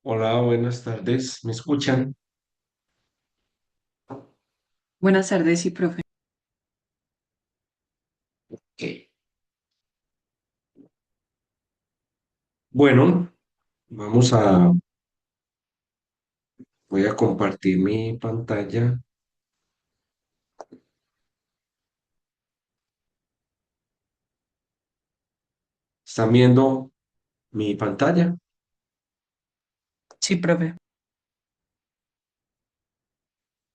Hola, buenas tardes. ¿Me escuchan? Buenas tardes, sí, profe. Ok. Bueno, vamos a, voy a compartir mi pantalla. ¿Están viendo mi pantalla? Sí, profe.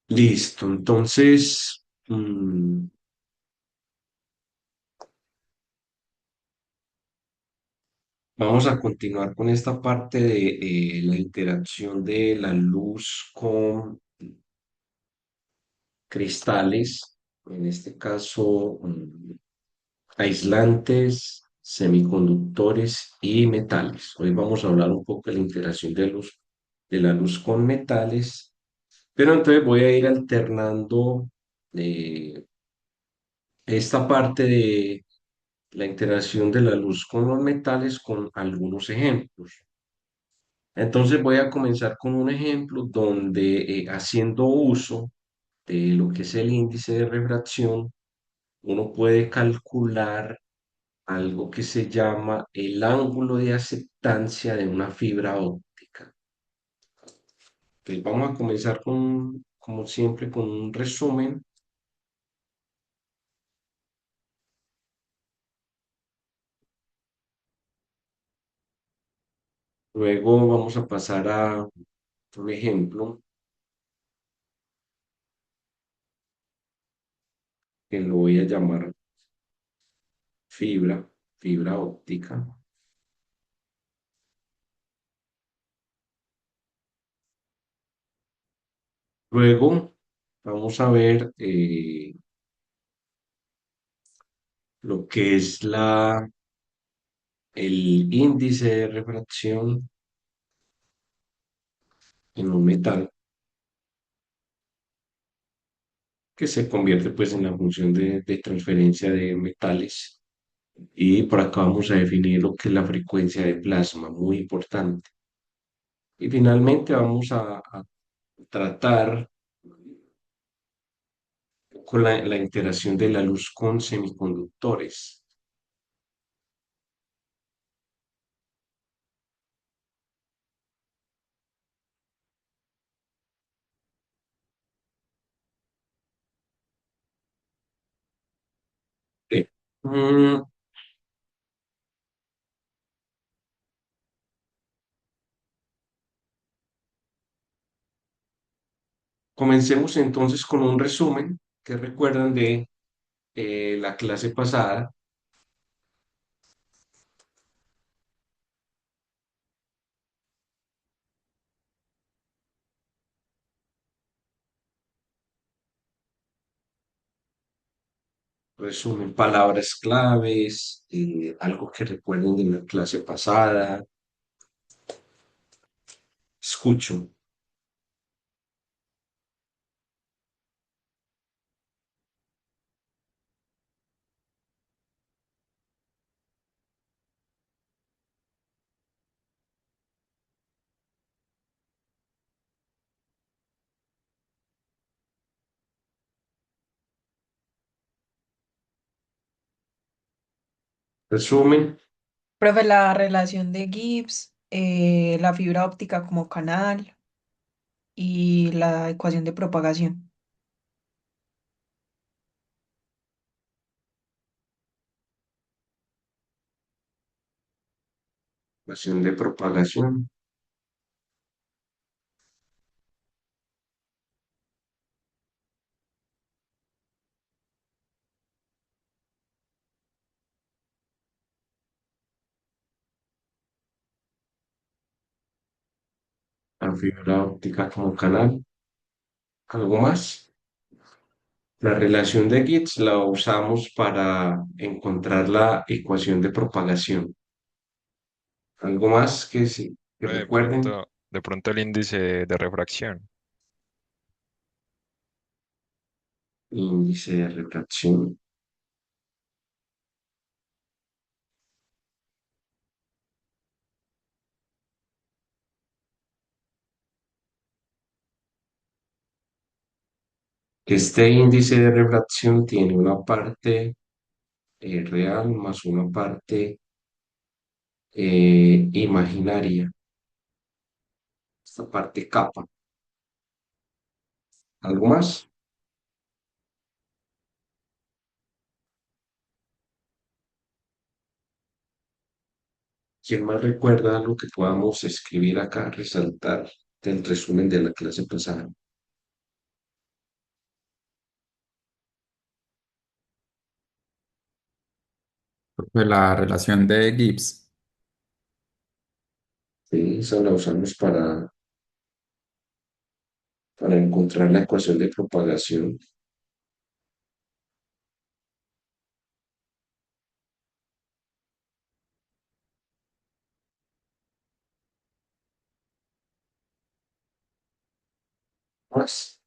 Listo. Entonces, vamos a continuar con esta parte de la interacción de la luz con cristales, en este caso, aislantes, semiconductores y metales. Hoy vamos a hablar un poco de la interacción de la luz con metales, pero entonces voy a ir alternando eh, esta parte de la interacción de la luz con los metales con algunos ejemplos. Entonces voy a comenzar con un ejemplo donde haciendo uso de lo que es el índice de refracción, uno puede calcular algo que se llama el ángulo de aceptancia de una fibra óptica. Entonces vamos a comenzar con, como siempre, con un resumen. Luego vamos a pasar a un ejemplo que lo voy a llamar fibra, fibra óptica. Luego vamos a ver lo que es el índice de refracción en un metal, que se convierte pues en la función de transferencia de metales. Y por acá vamos a definir lo que es la frecuencia de plasma, muy importante. Y finalmente vamos a tratar con la interacción de la luz con semiconductores. Eh, mm, Comencemos entonces con un resumen que recuerdan de la clase pasada. Resumen, palabras claves, algo que recuerden de la clase pasada. Escucho. Resumen. Profe, la relación de Gibbs, la fibra óptica como canal y la ecuación de propagación. Ecuación de propagación. La fibra óptica como canal. ¿Algo más? La relación de Gibbs la usamos para encontrar la ecuación de propagación. ¿Algo más que, que De recuerden? pronto, de pronto el índice de refracción. Índice de refracción. Este índice de refracción tiene una parte real más una parte imaginaria, esta parte capa. ¿Algo más? ¿Quién más recuerda lo que podamos escribir acá, resaltar del resumen de la clase pasada? Pues la relación de Gibbs. Sí, esa la usamos para encontrar la ecuación de propagación. Más.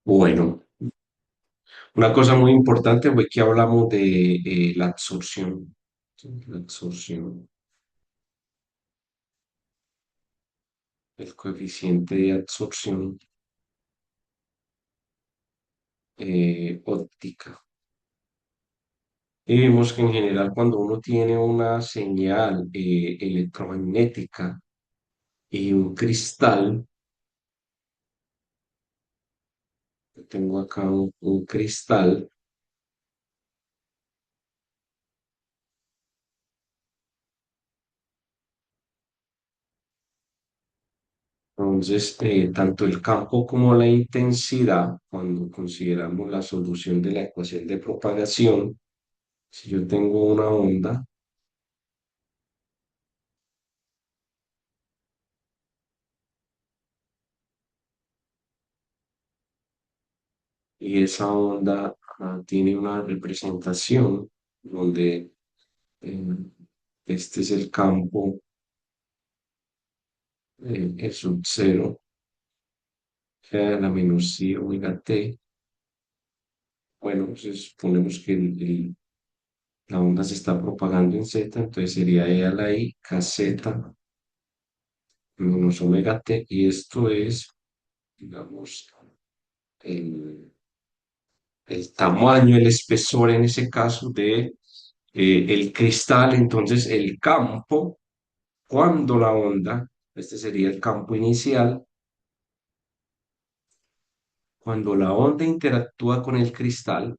Bueno, una cosa muy importante fue que hablamos de la absorción. Sí, la absorción, el coeficiente de absorción óptica. Y vimos que en general cuando uno tiene una señal electromagnética y un cristal, tengo acá un cristal, entonces tanto el campo como la intensidad, cuando consideramos la solución de la ecuación de propagación, si yo tengo una onda y esa onda tiene una representación donde eh, este es el campo el sub cero, la menos i omega t. Bueno, entonces suponemos que la onda se está propagando en z, entonces sería e a la i kz menos omega t, y esto es, digamos, el tamaño, el espesor en ese caso de el cristal. Entonces el campo, cuando la onda, este sería el campo inicial, cuando la onda interactúa con el cristal,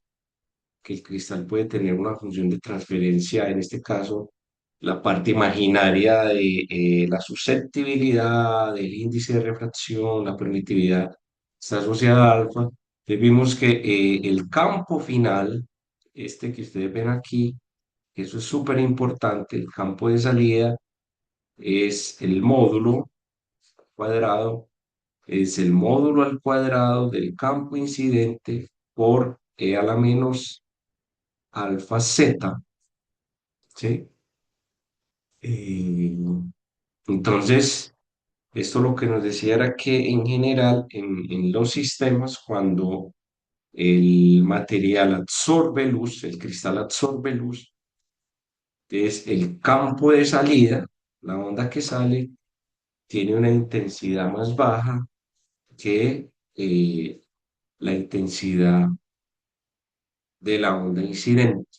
que el cristal puede tener una función de transferencia, en este caso, la parte imaginaria de la susceptibilidad, del índice de refracción, la permitividad, está asociada a alfa. Entonces vimos que el campo final, este que ustedes ven aquí, eso es súper importante, el campo de salida es el módulo cuadrado, es el módulo al cuadrado del campo incidente por e a la menos alfa z, ¿sí? Eh, entonces, esto lo que nos decía era que en general en los sistemas, cuando el material absorbe luz, el cristal absorbe luz, es el campo de salida, la onda que sale, tiene una intensidad más baja que la intensidad de la onda incidente.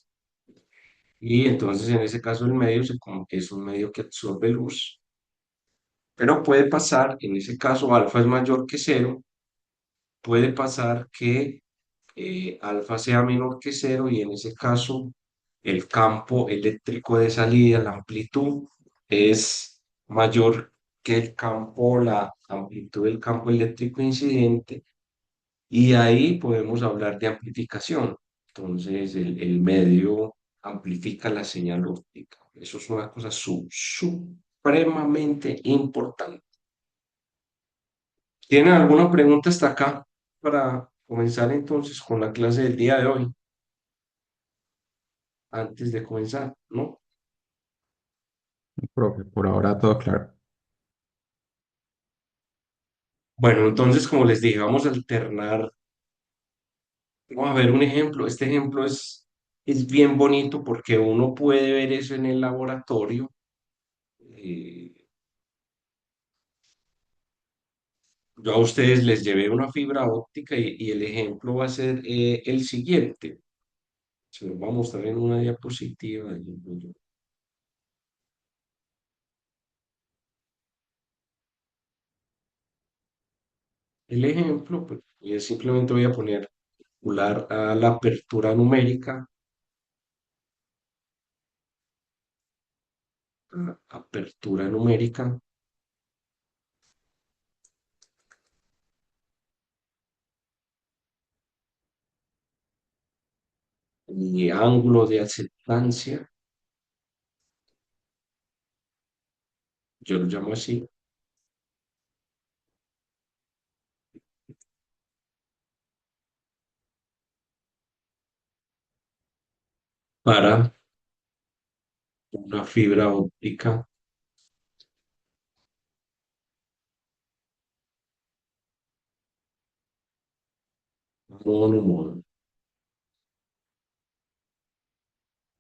Y entonces en ese caso el medio como que es un medio que absorbe luz, pero puede pasar, en ese caso alfa es mayor que cero, puede pasar que alfa sea menor que cero y en ese caso el campo eléctrico de salida, la amplitud, es mayor que el campo, la amplitud del campo eléctrico incidente, y ahí podemos hablar de amplificación. Entonces el medio amplifica la señal óptica. Eso es una cosa supremamente importante. ¿Tienen alguna pregunta hasta acá para comenzar entonces con la clase del día de hoy? Antes de comenzar, ¿no? Profe, por ahora todo claro. Bueno, entonces como les dije, vamos a alternar Vamos a ver un ejemplo. Este ejemplo es bien bonito porque uno puede ver eso en el laboratorio. Eh, yo a ustedes les llevé una fibra óptica y el ejemplo va a ser el siguiente. Se los voy a mostrar en una diapositiva. El ejemplo, pues, yo simplemente voy a poner a la apertura numérica, apertura numérica y ángulo de aceptancia, yo lo llamo así, para una fibra óptica mono.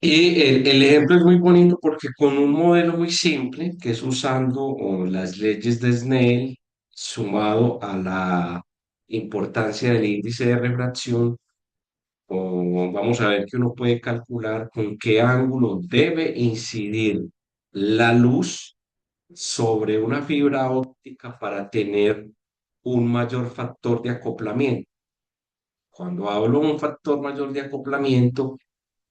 Y el ejemplo es muy bonito porque con un modelo muy simple, que es usando las leyes de Snell, sumado a la importancia del índice de refracción, vamos a ver que uno puede calcular con qué ángulo debe incidir la luz sobre una fibra óptica para tener un mayor factor de acoplamiento. Cuando hablo de un factor mayor de acoplamiento,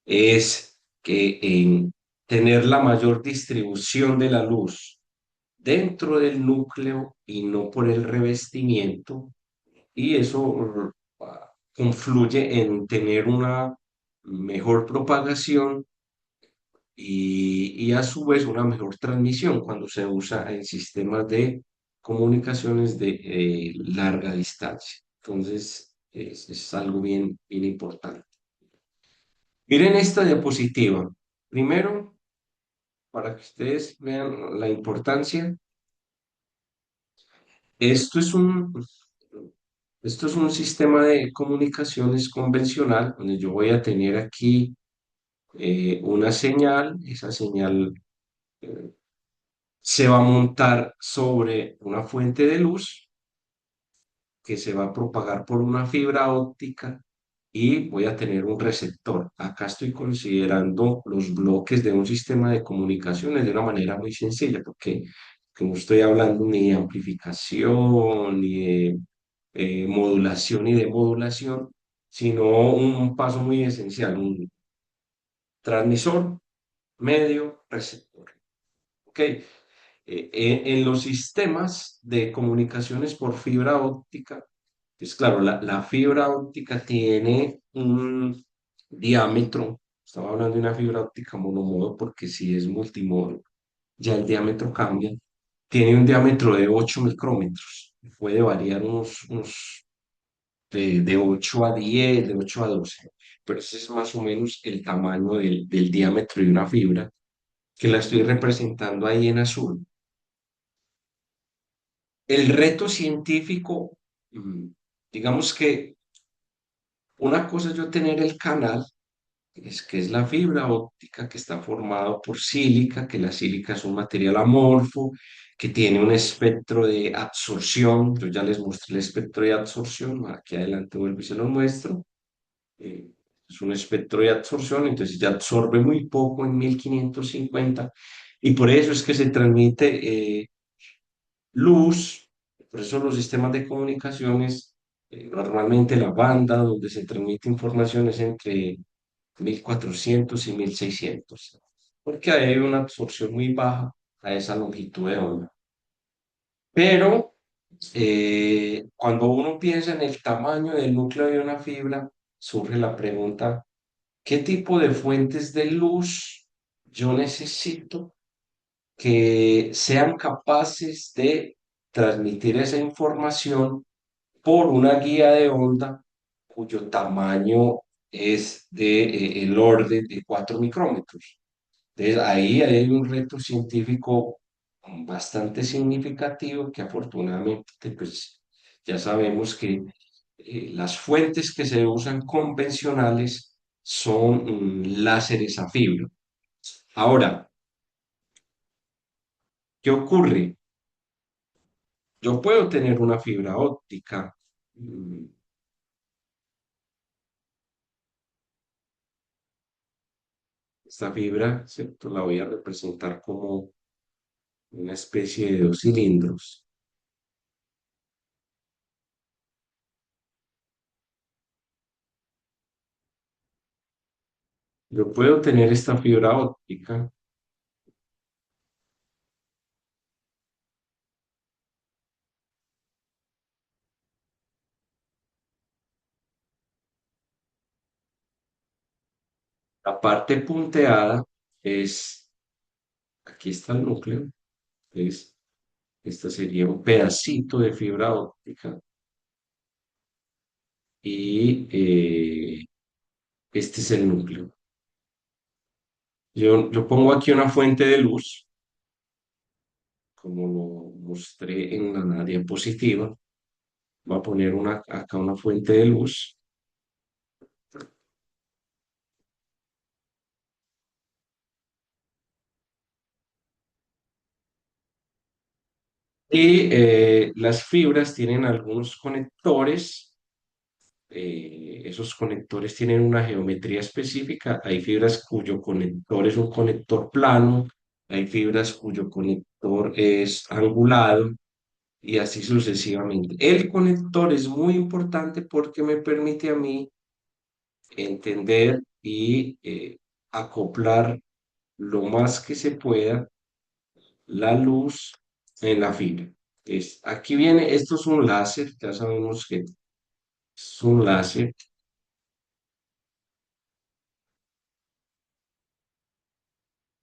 es que en tener la mayor distribución de la luz dentro del núcleo y no por el revestimiento, y eso confluye en tener una mejor propagación y a su vez una mejor transmisión cuando se usa en sistemas de comunicaciones de larga distancia. Entonces, es algo bien importante. Miren esta diapositiva. Primero, para que ustedes vean la importancia, esto es un, esto es un sistema de comunicaciones convencional donde yo voy a tener aquí una señal. Esa señal eh, se va a montar sobre una fuente de luz que se va a propagar por una fibra óptica y voy a tener un receptor. Acá estoy considerando los bloques de un sistema de comunicaciones de una manera muy sencilla, porque no estoy hablando ni de amplificación, ni de modulación y demodulación, sino un paso muy esencial, un transmisor, medio, receptor. ¿Ok? En los sistemas de comunicaciones por fibra óptica, pues claro, la fibra óptica tiene un diámetro, estaba hablando de una fibra óptica monomodo porque si es multimodo, ya el diámetro cambia, tiene un diámetro de 8 micrómetros, puede variar unos de 8 a 10, de 8 a 12, pero ese es más o menos el tamaño del diámetro de una fibra, que la estoy representando ahí en azul. El reto científico, mm, digamos que una cosa es yo tener el canal, es que es la fibra óptica que está formado por sílica, que la sílica es un material amorfo, que tiene un espectro de absorción. Yo ya les mostré el espectro de absorción, aquí adelante vuelvo y se lo muestro. Eh, es un espectro de absorción, entonces ya absorbe muy poco en 1550 y por eso es que se transmite luz. Por eso los sistemas de comunicaciones, normalmente la banda donde se transmite información es entre 1400 y 1600, porque hay una absorción muy baja a esa longitud de onda. Pero cuando uno piensa en el tamaño del núcleo de una fibra, surge la pregunta, ¿qué tipo de fuentes de luz yo necesito que sean capaces de transmitir esa información por una guía de onda cuyo tamaño es de el orden de 4 micrómetros? Entonces, ahí hay un reto científico bastante significativo que afortunadamente pues ya sabemos que Las fuentes que se usan convencionales son láseres a fibra. Ahora, ¿qué ocurre? Yo puedo tener una fibra óptica. Esta fibra, ¿cierto? La voy a representar como una especie de dos cilindros. Yo puedo tener esta fibra óptica. La parte punteada es, aquí está el núcleo, es, esta sería un pedacito de fibra óptica y este es el núcleo. Yo pongo aquí una fuente de luz, como lo mostré en la diapositiva. Voy a poner acá una fuente de luz y las fibras tienen algunos conectores. Esos conectores tienen una geometría específica. Hay fibras cuyo conector es un conector plano, hay fibras cuyo conector es angulado y así sucesivamente. El conector es muy importante porque me permite a mí entender y acoplar lo más que se pueda la luz en la fibra. Aquí viene, esto es un láser, ya sabemos que es un láser.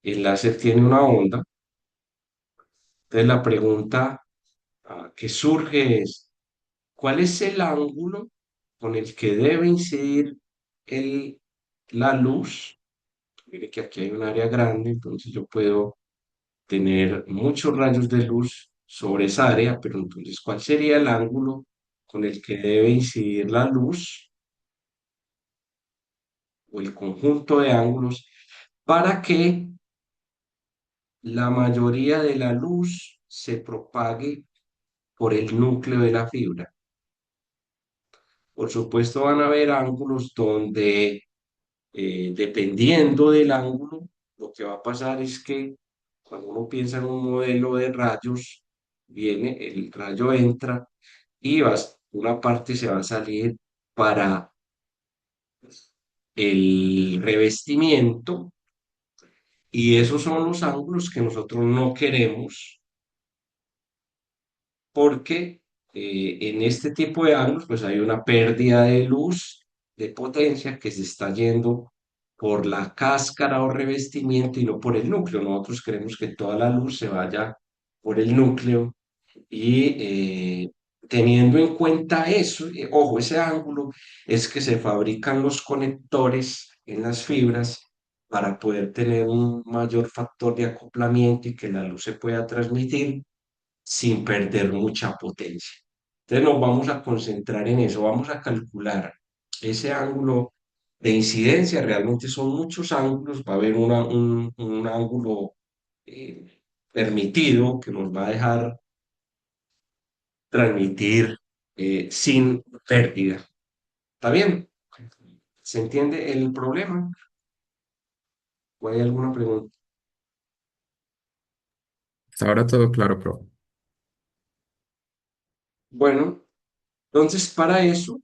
El láser tiene una onda. Entonces la pregunta que surge es, ¿cuál es el ángulo con el que debe incidir el, la luz? Mire que aquí hay un área grande, entonces yo puedo tener muchos rayos de luz sobre esa área, pero entonces, ¿cuál sería el ángulo con el que debe incidir la luz o el conjunto de ángulos para que la mayoría de la luz se propague por el núcleo de la fibra? Por supuesto, van a haber ángulos donde, dependiendo del ángulo, lo que va a pasar es que cuando uno piensa en un modelo de rayos, viene, el rayo entra y una parte se va a salir para el revestimiento y esos son los ángulos que nosotros no queremos porque en este tipo de ángulos pues hay una pérdida de luz, de potencia que se está yendo por la cáscara o revestimiento y no por el núcleo. Nosotros queremos que toda la luz se vaya por el núcleo y teniendo en cuenta eso, ojo, ese ángulo es que se fabrican los conectores en las fibras para poder tener un mayor factor de acoplamiento y que la luz se pueda transmitir sin perder mucha potencia. Entonces nos vamos a concentrar en eso, vamos a calcular ese ángulo de incidencia, realmente son muchos ángulos, va a haber un ángulo permitido que nos va a dejar transmitir sin pérdida. ¿Está bien? ¿Se entiende el problema? ¿O hay alguna pregunta? Hasta ahora todo claro, profe. Bueno, entonces para eso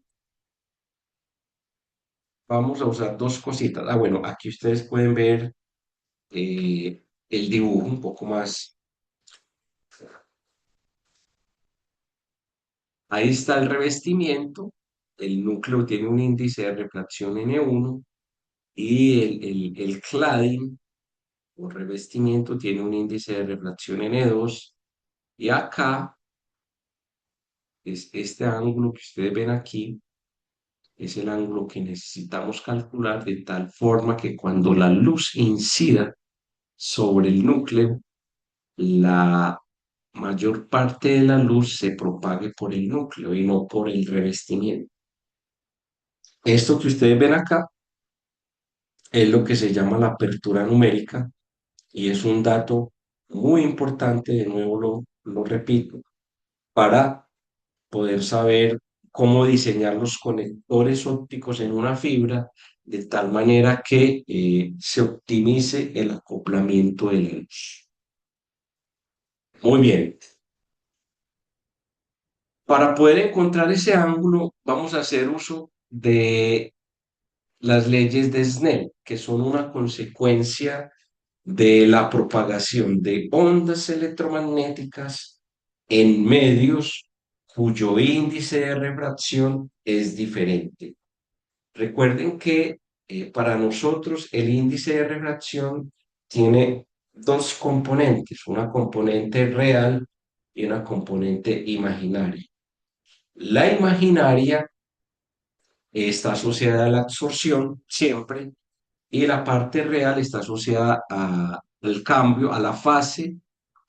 vamos a usar dos cositas. Bueno, aquí ustedes pueden ver el dibujo un poco más. Ahí está el revestimiento. El núcleo tiene un índice de refracción N1 y el cladding o revestimiento tiene un índice de refracción N2. Y acá es este ángulo que ustedes ven aquí, es el ángulo que necesitamos calcular de tal forma que cuando la luz incida sobre el núcleo, la mayor parte de la luz se propague por el núcleo y no por el revestimiento. Esto que ustedes ven acá es lo que se llama la apertura numérica y es un dato muy importante, de nuevo lo repito, para poder saber cómo diseñar los conectores ópticos en una fibra de tal manera que se optimice el acoplamiento de la luz. Muy bien. Para poder encontrar ese ángulo, vamos a hacer uso de las leyes de Snell, que son una consecuencia de la propagación de ondas electromagnéticas en medios cuyo índice de refracción es diferente. Recuerden que para nosotros el índice de refracción tiene dos componentes, una componente real y una componente imaginaria. La imaginaria está asociada a la absorción siempre y la parte real está asociada al cambio, a la fase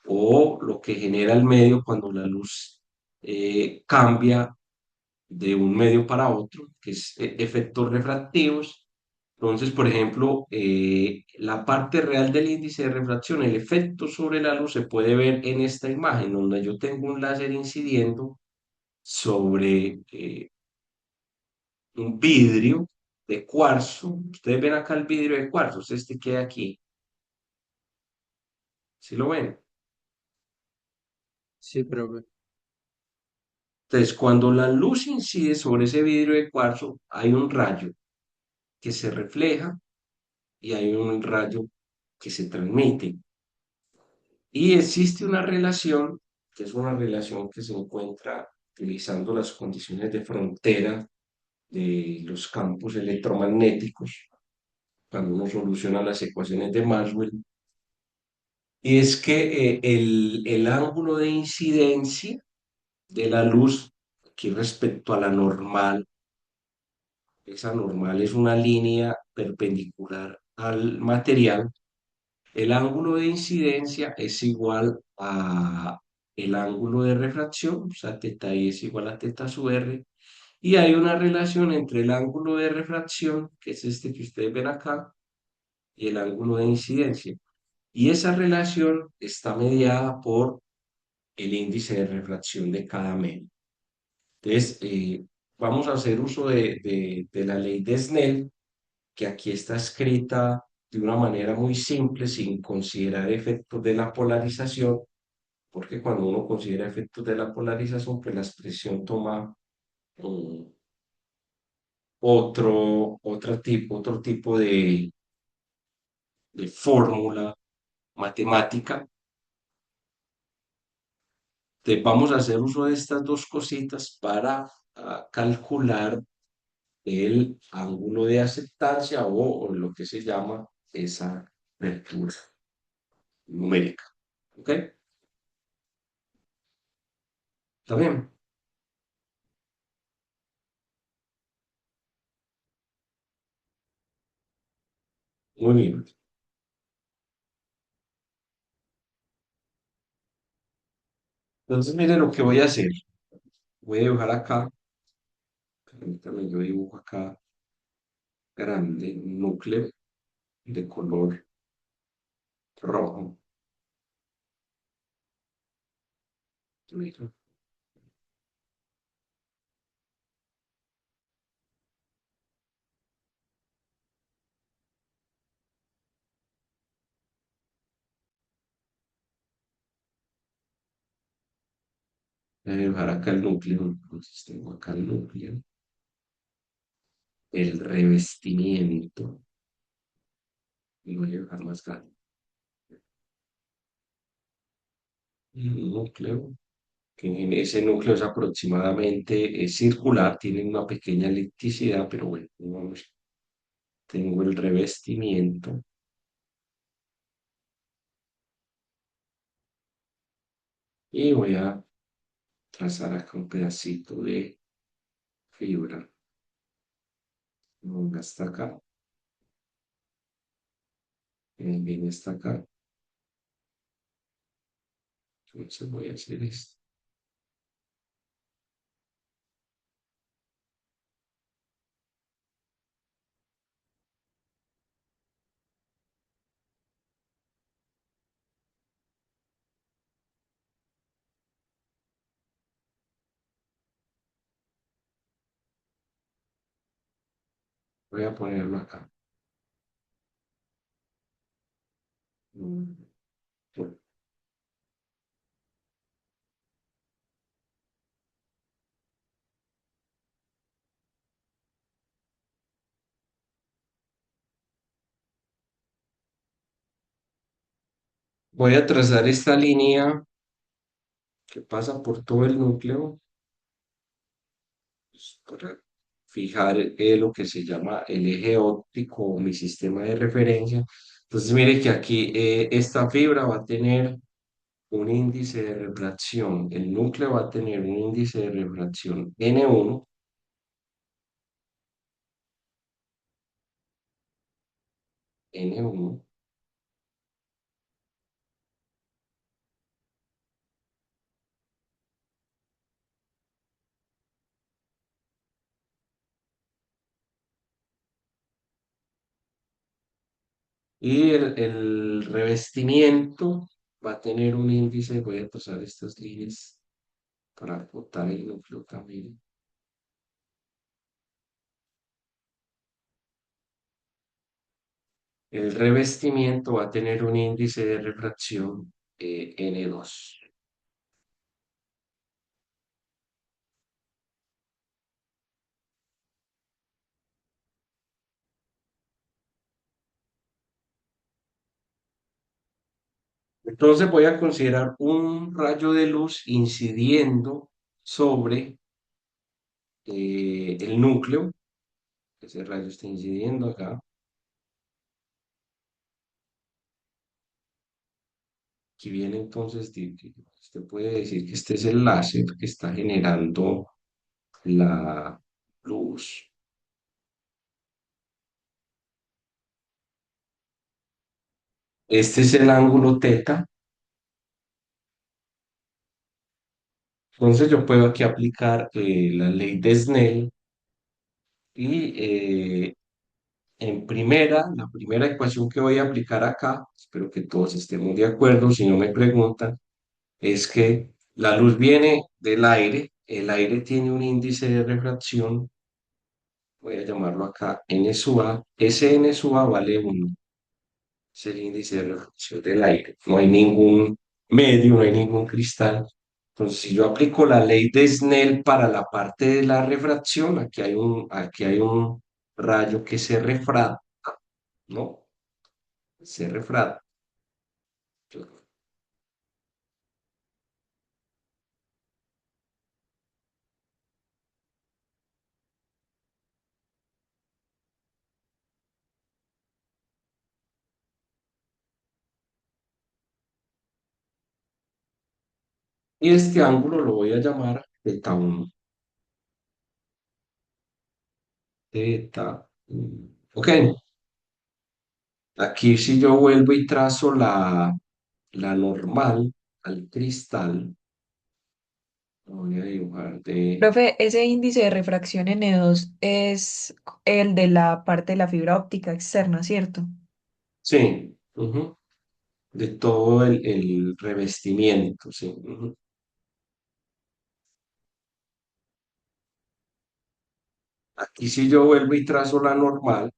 o lo que genera el medio cuando la luz cambia de un medio para otro, que es efectos refractivos. Entonces, por ejemplo, la parte real del índice de refracción, el efecto sobre la luz se puede ver en esta imagen, donde yo tengo un láser incidiendo sobre un vidrio de cuarzo. Ustedes ven acá el vidrio de cuarzo, es este que hay aquí. ¿Sí lo ven? Sí, profe. Entonces, cuando la luz incide sobre ese vidrio de cuarzo, hay un rayo que se refleja y hay un rayo que se transmite. Y existe una relación, que es una relación que se encuentra utilizando las condiciones de frontera de los campos electromagnéticos, cuando uno soluciona las ecuaciones de Maxwell, y es que el ángulo de incidencia de la luz, aquí respecto a la normal, esa normal es una línea perpendicular al material. El ángulo de incidencia es igual a el ángulo de refracción, o sea, teta I es igual a teta sub R, y hay una relación entre el ángulo de refracción, que es este que ustedes ven acá, y el ángulo de incidencia. Y esa relación está mediada por el índice de refracción de cada medio. Entonces, vamos a hacer uso de la ley de Snell, que aquí está escrita de una manera muy simple, sin considerar efectos de la polarización, porque cuando uno considera efectos de la polarización, pues la expresión toma um, otro tipo de fórmula matemática. Entonces, vamos a hacer uso de estas dos cositas para calcular el ángulo de aceptancia o lo que se llama esa apertura numérica. ¿Ok? ¿Está bien? Muy bien. Entonces, mire lo que voy a hacer. Voy a dibujar acá, permítame, yo dibujo acá grande, un núcleo de color rojo. Mira, voy a dibujar acá el núcleo. Entonces, tengo acá el núcleo, el revestimiento, y voy a dibujar más grande. El núcleo, que en ese núcleo es aproximadamente circular, tiene una pequeña elipticidad, pero bueno, vamos, tengo el revestimiento y voy a trazar acá un pedacito de fibra. Venga hasta acá, viene hasta acá. Entonces voy a hacer esto. Voy a ponerlo acá. Mm, Voy a trazar esta línea que pasa por todo el núcleo, pues, para fijar lo que se llama el eje óptico o mi sistema de referencia. Entonces, mire que aquí esta fibra va a tener un índice de refracción. El núcleo va a tener un índice de refracción N1, N1, y el revestimiento va a tener un índice, voy a trazar estas líneas para acotar el núcleo también. El revestimiento va a tener un índice de refracción N2. Entonces voy a considerar un rayo de luz incidiendo sobre el núcleo. Ese rayo está incidiendo acá. Aquí viene entonces, usted puede decir que este es el láser que está generando la luz. Este es el ángulo teta. Entonces yo puedo aquí aplicar la ley de Snell y la primera ecuación que voy a aplicar acá, espero que todos estemos de acuerdo, si no me preguntan, es que la luz viene del aire, el aire tiene un índice de refracción, voy a llamarlo acá N sub A, ese N sub A vale 1, es el índice de refracción del aire, no hay ningún medio, no hay ningún cristal. Entonces, si yo aplico la ley de Snell para la parte de la refracción, aquí hay un rayo que se refracta, ¿no? Se refracta. Y este ángulo lo voy a llamar teta 1. Teta 1. Ok, aquí si yo vuelvo y trazo la normal al cristal, lo voy a dibujar de... Profe, ese índice de refracción N2 es el de la parte de la fibra óptica externa, ¿cierto? Sí, ujú, de todo el revestimiento, sí. Ujú. Aquí si yo vuelvo y trazo la normal,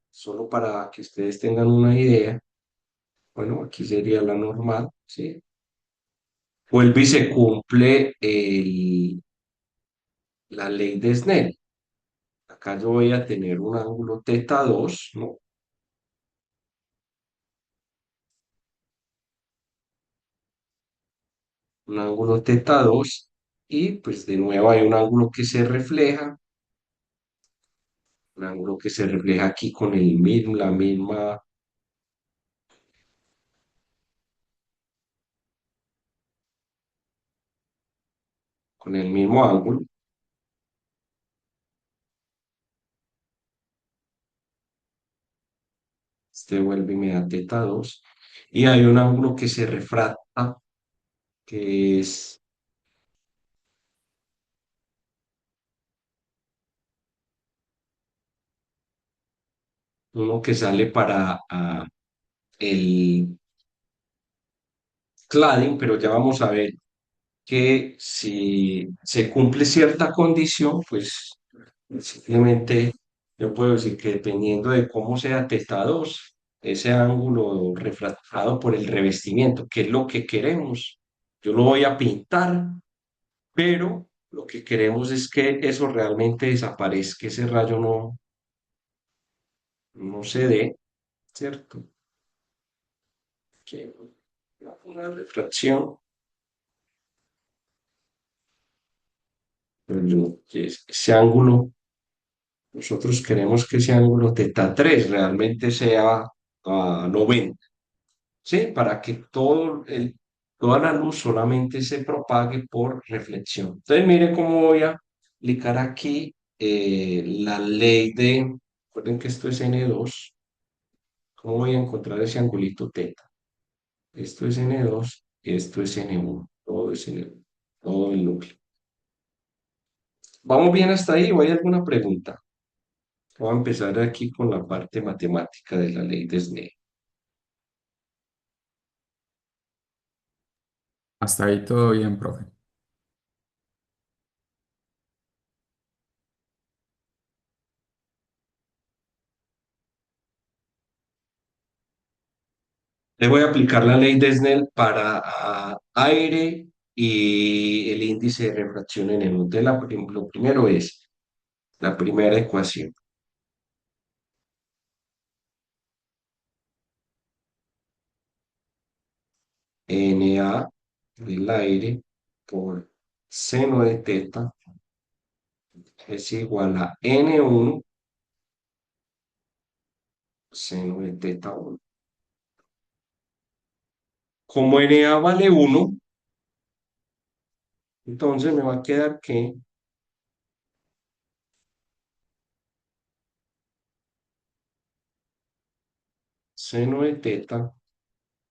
solo para que ustedes tengan una idea, bueno, aquí sería la normal, ¿sí? Vuelve y se cumple la ley de Snell. Acá yo voy a tener un ángulo teta 2, ¿no? Un ángulo teta 2 y pues de nuevo hay un ángulo que se refleja, un ángulo que se refleja aquí con con el mismo ángulo. Este vuelve y me da teta 2 y hay un ángulo que se refracta, que es uno que sale para el cladding, pero ya vamos a ver que si se cumple cierta condición, pues simplemente yo puedo decir que dependiendo de cómo sea teta 2 ese ángulo refractado por el revestimiento, que es lo que queremos, yo lo voy a pintar, pero lo que queremos es que eso realmente desaparezca, que ese rayo no se dé, ¿cierto? Que una refracción, pero que ese ángulo, nosotros queremos que ese ángulo teta 3 realmente sea a 90. ¿Sí? Para que toda la luz solamente se propague por reflexión. Entonces, mire cómo voy a aplicar aquí la ley recuerden que esto es N2, ¿cómo voy a encontrar ese angulito teta? Esto es N2 y esto es N1, todo es N1, todo el núcleo. ¿Vamos bien hasta ahí o hay alguna pregunta? Voy a empezar aquí con la parte matemática de la ley de Snell. Hasta ahí todo bien, profe. Le voy a aplicar la ley de Snell para aire y el índice de refracción en el hotel. Lo primero es la primera ecuación. Na del aire por seno de teta es igual a N1 seno de teta 1. Como Na vale 1, entonces me va a quedar que seno de teta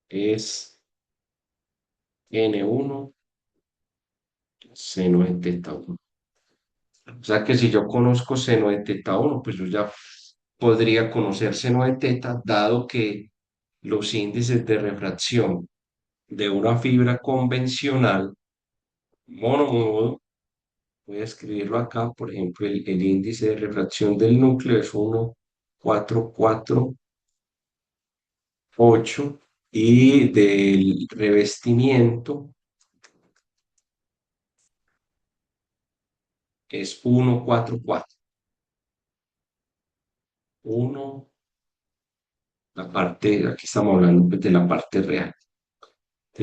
es N1 seno de teta 1. O sea que si yo conozco seno de teta 1, pues yo ya podría conocer seno de teta, dado que los índices de refracción de una fibra convencional monomodo, voy a escribirlo acá, por ejemplo, el índice de refracción del núcleo es 1,448 y del revestimiento es 1,44. 1, la parte, aquí estamos hablando pues, de la parte real.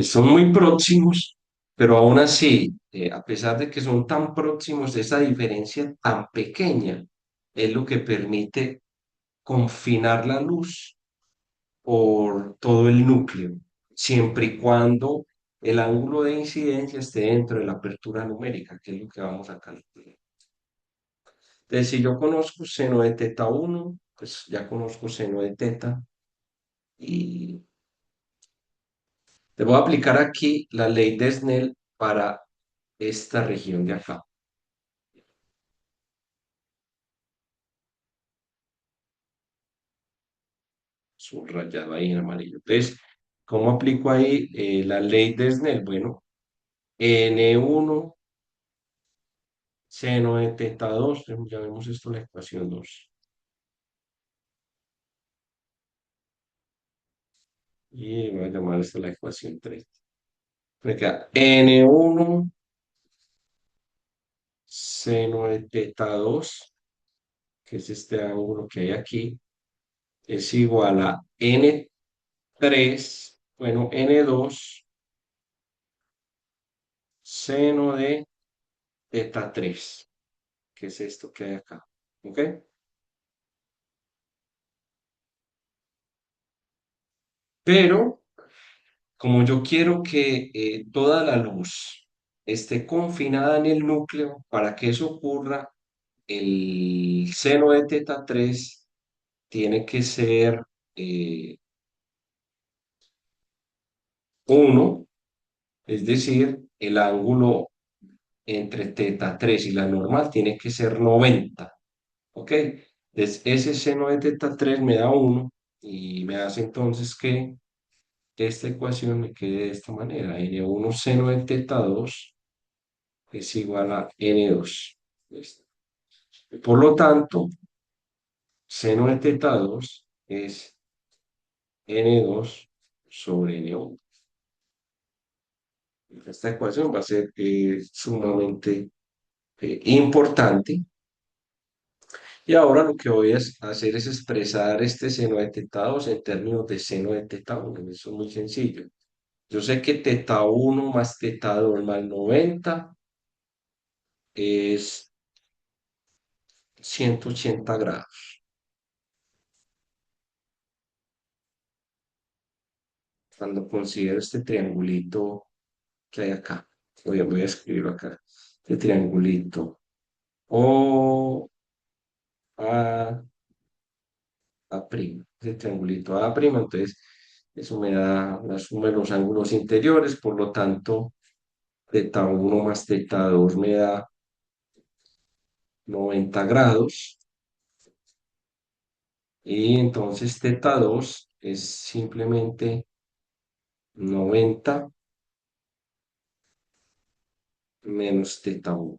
Son muy próximos, pero aún así, a pesar de que son tan próximos, esa diferencia tan pequeña es lo que permite confinar la luz por todo el núcleo, siempre y cuando el ángulo de incidencia esté dentro de la apertura numérica, que es lo que vamos a calcular. Entonces, si yo conozco seno de teta 1, pues ya conozco seno de teta y le voy a aplicar aquí la ley de Snell para esta región de acá. Subrayado ahí en amarillo. Entonces, ¿cómo aplico ahí la ley de Snell? Bueno, N1 seno de teta 2, llamemos esto la ecuación 2. Y voy a llamar esto la ecuación 3. Me queda N1 seno de teta 2, que es este ángulo que hay aquí, es igual a N3, bueno, N2 seno de teta 3, que es esto que hay acá. ¿Ok? Pero como yo quiero que toda la luz esté confinada en el núcleo, para que eso ocurra, el seno de teta 3 tiene que ser 1, es decir, el ángulo entre teta 3 y la normal tiene que ser 90. ¿Ok? Entonces, ese seno de teta 3 me da 1 y me hace entonces que esta ecuación me quede de esta manera. N1 seno de teta 2 es igual a N2. Por lo tanto, seno de teta 2 es n2 sobre n1. Esta ecuación va a ser sumamente importante. Y ahora lo que voy a hacer es expresar este seno de teta 2 en términos de seno de teta 1. Eso es muy sencillo. Yo sé que teta 1 más teta 2 más 90 es 180 grados. Cuando considero este triangulito que hay acá, voy a escribirlo acá. Este triangulito O, A, A', este triangulito A', entonces eso me da la suma de los ángulos interiores, por lo tanto, teta 1 más teta 2 me da 90 grados, y entonces teta 2 es simplemente 90 menos teta 1.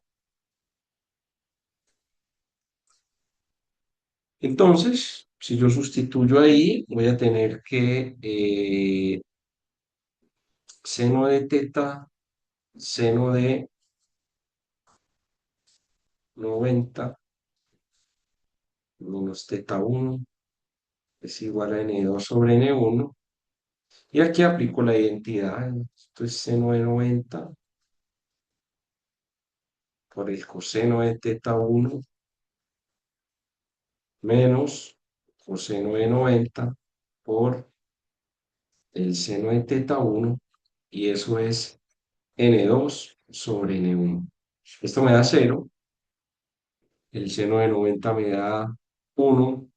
Entonces, si yo sustituyo ahí, voy a tener que seno de teta, seno de 90 menos teta 1 es igual a n2 sobre n1. Y aquí aplico la identidad. Esto es seno de 90 por el coseno de teta 1 menos coseno de 90 por el seno de teta 1, y eso es n2 sobre n1. Esto me da 0, el seno de 90 me da 1,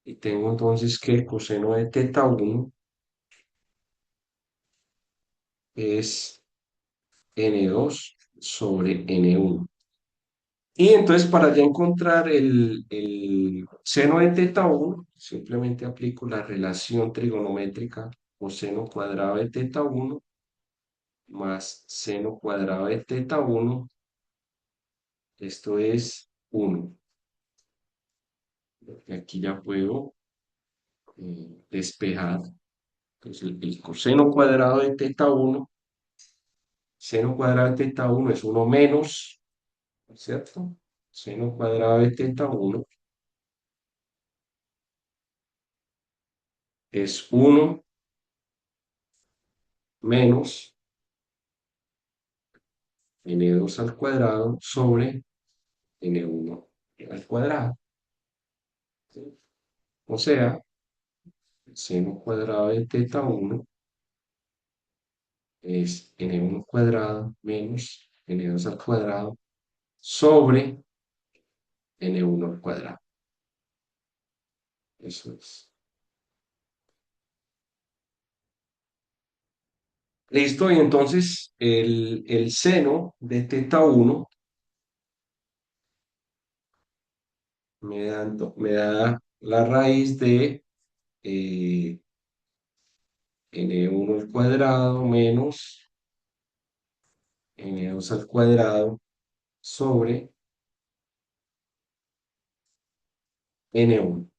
y tengo entonces que el coseno de teta 1 es n2 sobre n1. Y entonces para ya encontrar el seno de teta 1, simplemente aplico la relación trigonométrica coseno cuadrado de teta 1 más seno cuadrado de teta 1. Esto es 1. Y aquí ya puedo despejar. Entonces el coseno cuadrado de teta 1, seno cuadrado de teta 1 es 1 menos, ¿cierto? Seno cuadrado de teta 1 es 1 menos n2 al cuadrado sobre n1 al cuadrado. ¿Sí? O sea, seno cuadrado de teta 1 es n1 cuadrado menos n2 al cuadrado sobre n1 al cuadrado. Eso es. Listo, y entonces el seno de teta 1 me da la raíz de n1 al cuadrado menos n2 al cuadrado sobre n1.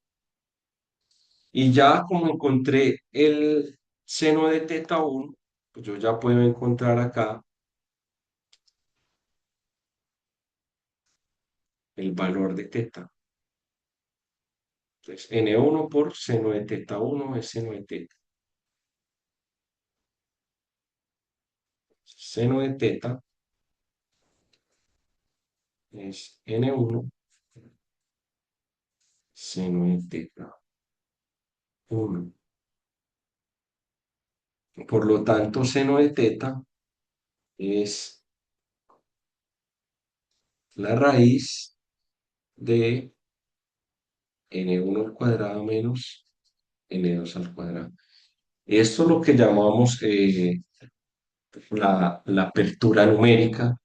Y ya como encontré el seno de teta 1, pues yo ya puedo encontrar acá el valor de teta. Entonces, n1 por seno de teta 1 es seno de teta. Seno de teta es n1 seno de teta 1. Por lo tanto, seno de teta es la raíz de n1 al cuadrado menos n2 al cuadrado. Esto es lo que llamamos la apertura numérica.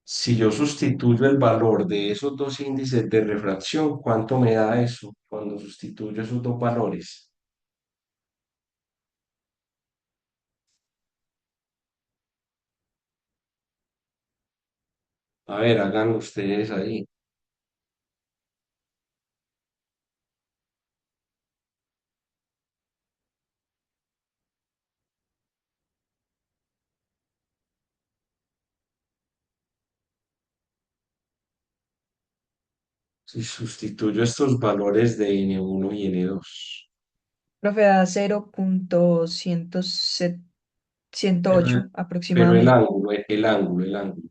Si yo sustituyo el valor de esos dos índices de refracción, ¿cuánto me da eso cuando sustituyo esos dos valores? A ver, hagan ustedes ahí. Si sustituyo estos valores de N1 y N2. Profe, da 0.108 Pero el aproximadamente. ángulo, el ángulo.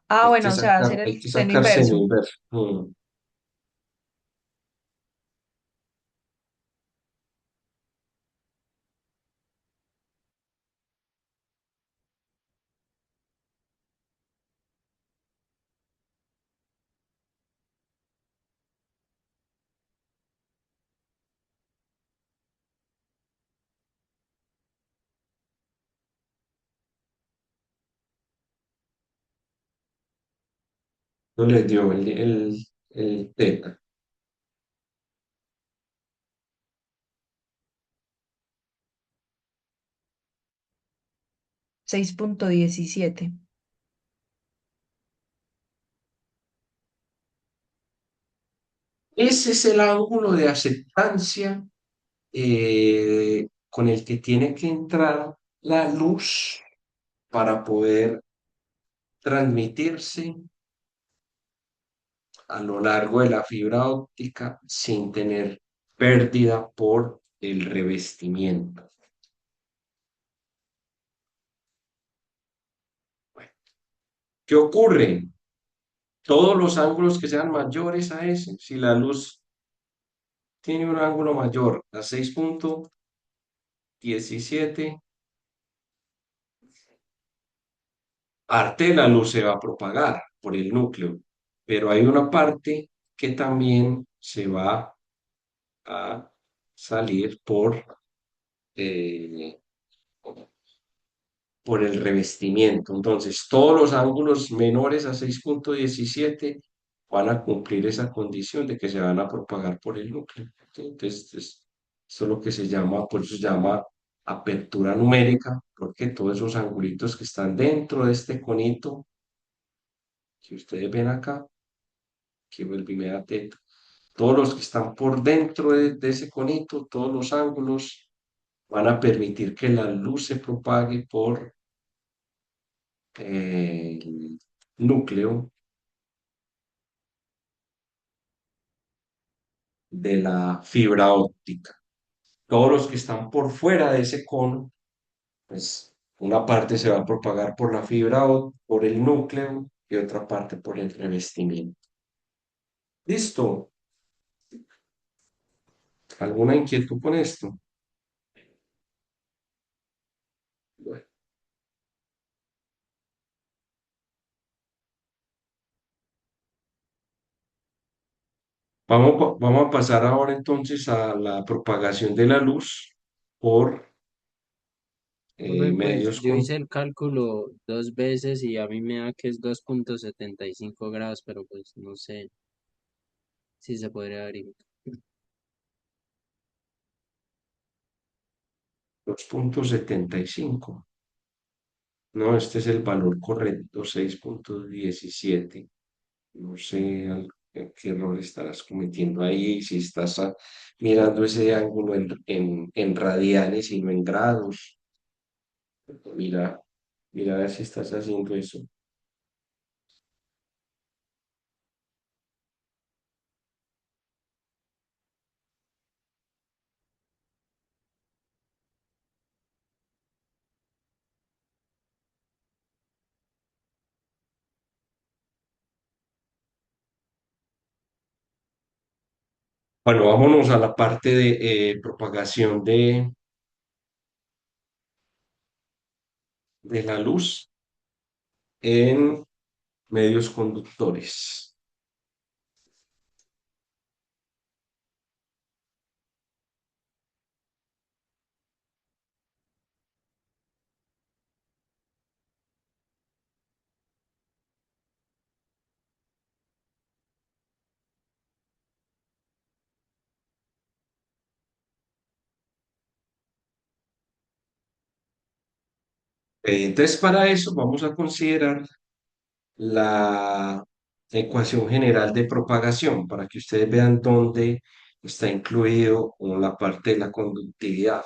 Ah, bueno, o sea, hacer Hay el que seno sacar seno inverso. inverso. No le dio el teta. 6.17. Ese es el ángulo de aceptancia con el que tiene que entrar la luz para poder transmitirse a lo largo de la fibra óptica sin tener pérdida por el revestimiento. Bueno, ¿qué ocurre? Todos los ángulos que sean mayores a ese, si la luz tiene un ángulo mayor a 6.17, parte de la luz se va a propagar por el núcleo, pero hay una parte que también se va a salir eh, por el revestimiento. Entonces, todos los ángulos menores a 6.17 van a cumplir esa condición de que se van a propagar por el núcleo. ¿Sí? Entonces, esto es lo que se llama, por eso se llama apertura numérica, porque todos esos angulitos que están dentro de este conito, que ustedes ven acá, que vuelve y me da teta, todos los que están por dentro de ese conito, todos los ángulos, van a permitir que la luz se propague por el núcleo de la fibra óptica. Todos los que están por fuera de ese cono, pues una parte se va a propagar por la fibra óptica, por el núcleo y otra parte por el revestimiento. ¿Listo? ¿Alguna inquietud con esto? Bueno, vamos a pasar ahora entonces a la propagación de la luz por Profe, pues medios yo con... hice el cálculo dos veces y a mí me da que es 2.75 grados, pero pues no sé si se podría verificar. 2.75. No, este es el valor correcto, 6.17. No sé qué error estarás cometiendo ahí, si estás mirando ese ángulo en radianes y no en grados. Mira, mira a ver si estás haciendo eso. Bueno, vámonos a la parte de propagación de la luz en medios conductores. Entonces, para eso vamos a considerar la ecuación general de propagación para que ustedes vean dónde está incluido la parte de la conductividad.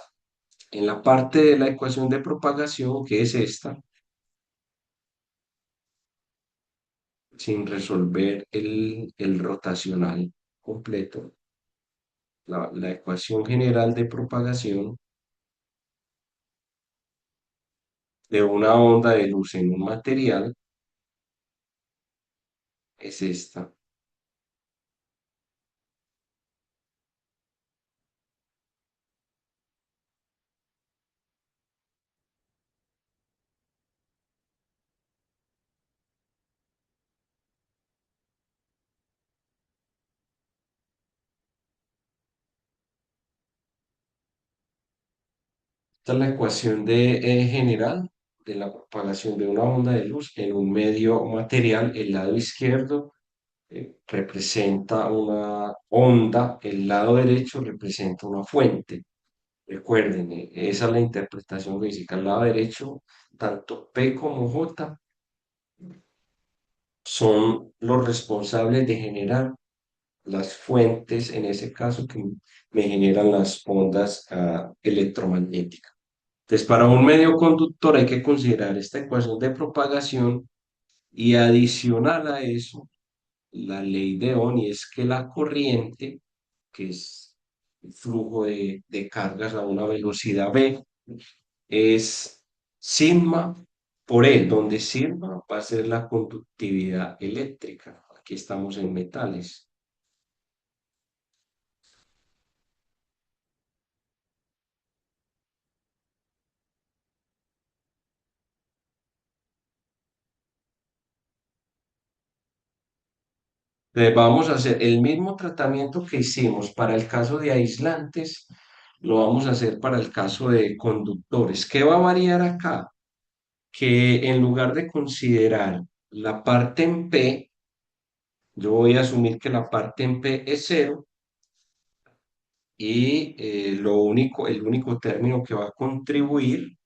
En la parte de la ecuación de propagación, que es esta, sin resolver el rotacional completo, la ecuación general de propagación de una onda de luz en un material es esta. Esta es la ecuación general de la propagación de una onda de luz en un medio material. El lado izquierdo representa una onda, el lado derecho representa una fuente. Recuerden, esa es la interpretación física. Al lado derecho, tanto P como J son los responsables de generar las fuentes, en ese caso, que me generan las ondas electromagnéticas. Entonces, para un medio conductor hay que considerar esta ecuación de propagación y adicional a eso, la ley de Ohm, y es que la corriente, que es el flujo de cargas a una velocidad v, es sigma por E, donde sigma va a ser la conductividad eléctrica. Aquí estamos en metales. Vamos a hacer el mismo tratamiento que hicimos para el caso de aislantes, lo vamos a hacer para el caso de conductores. ¿Qué va a variar acá? Que en lugar de considerar la parte en P, yo voy a asumir que la parte en P es cero y el único término que va a contribuir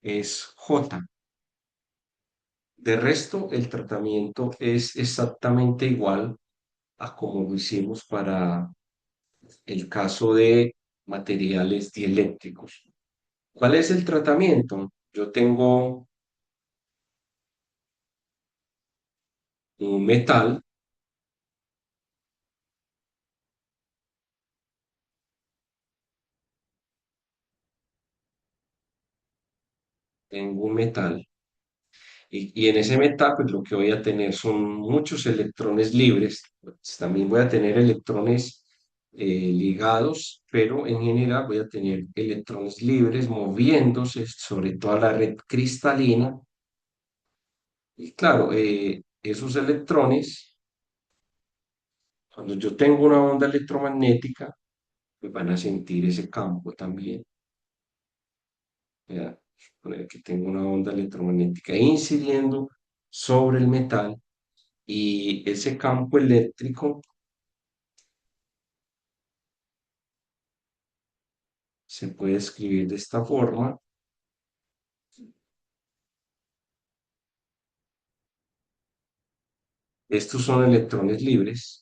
es J. De resto, el tratamiento es exactamente igual a como lo hicimos para el caso de materiales dieléctricos. ¿Cuál es el tratamiento? Yo un metal, tengo un metal, y en ese metal, pues lo que voy a tener son muchos electrones libres. Pues, también voy a tener electrones ligados, pero en general voy a tener electrones libres moviéndose sobre toda la red cristalina. Y claro, esos electrones, cuando yo tengo una onda electromagnética, pues van a sentir ese campo también. Vea, suponer que tengo una onda electromagnética incidiendo sobre el metal y ese campo eléctrico se puede escribir de esta forma. Estos son electrones libres.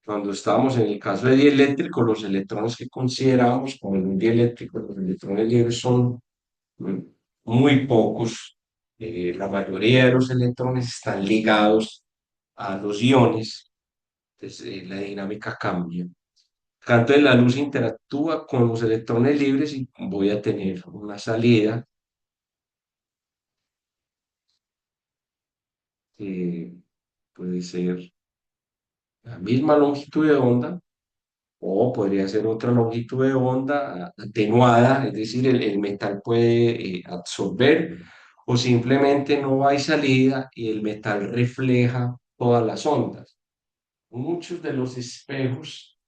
Cuando estábamos en el caso de dieléctrico, los electrones que considerábamos como en un dieléctrico, los electrones libres son mm, muy pocos. La mayoría de los electrones están ligados a los iones. Entonces, la dinámica cambia. Entonces, la luz interactúa con los electrones libres y voy a tener una salida que puede ser la misma longitud de onda o podría ser otra longitud de onda atenuada, es decir, el metal puede absorber o simplemente no hay salida y el metal refleja todas las ondas. Muchos de los espejos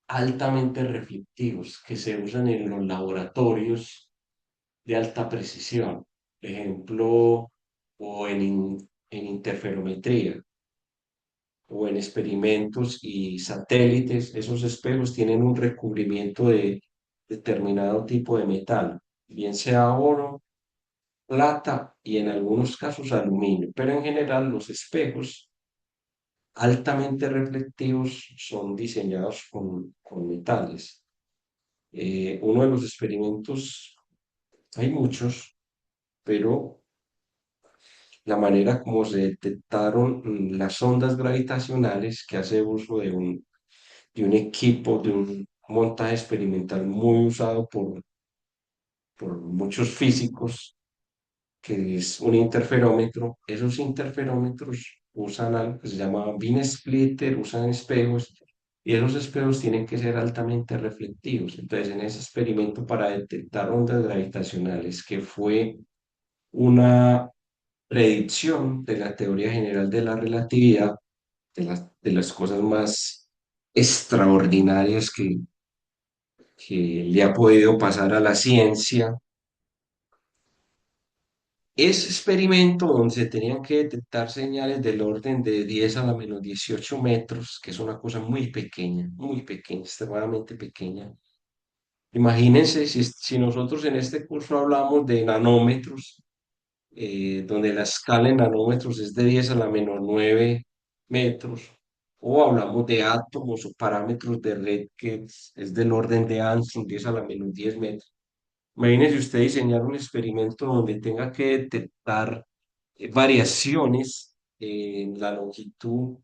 altamente reflectivos que se usan en los laboratorios de alta precisión, por ejemplo, o en interferometría o en experimentos y satélites, esos espejos tienen un recubrimiento de determinado tipo de metal, bien sea oro, plata y en algunos casos aluminio, pero en general los espejos altamente reflectivos son diseñados con metales. Uno de los experimentos Hay muchos, pero la manera como se detectaron las ondas gravitacionales que hace uso de un equipo, de un montaje experimental muy usado por muchos físicos, que es un interferómetro. Esos interferómetros usan algo que se llama beam splitter, usan espejos, y esos espejos tienen que ser altamente reflectivos. Entonces, en ese experimento para detectar ondas gravitacionales, que fue una predicción de la teoría general de la relatividad, de las cosas más extraordinarias que le ha podido pasar a la ciencia. Ese experimento donde se tenían que detectar señales del orden de 10 a la menos 18 metros, que es una cosa muy pequeña, extremadamente pequeña. Imagínense si nosotros en este curso hablamos de nanómetros, donde la escala en nanómetros es de 10 a la menos 9 metros, o hablamos de átomos o parámetros de red que es del orden de Armstrong, 10 a la menos 10 metros. Imagínese usted diseñar un experimento donde tenga que detectar variaciones en la longitud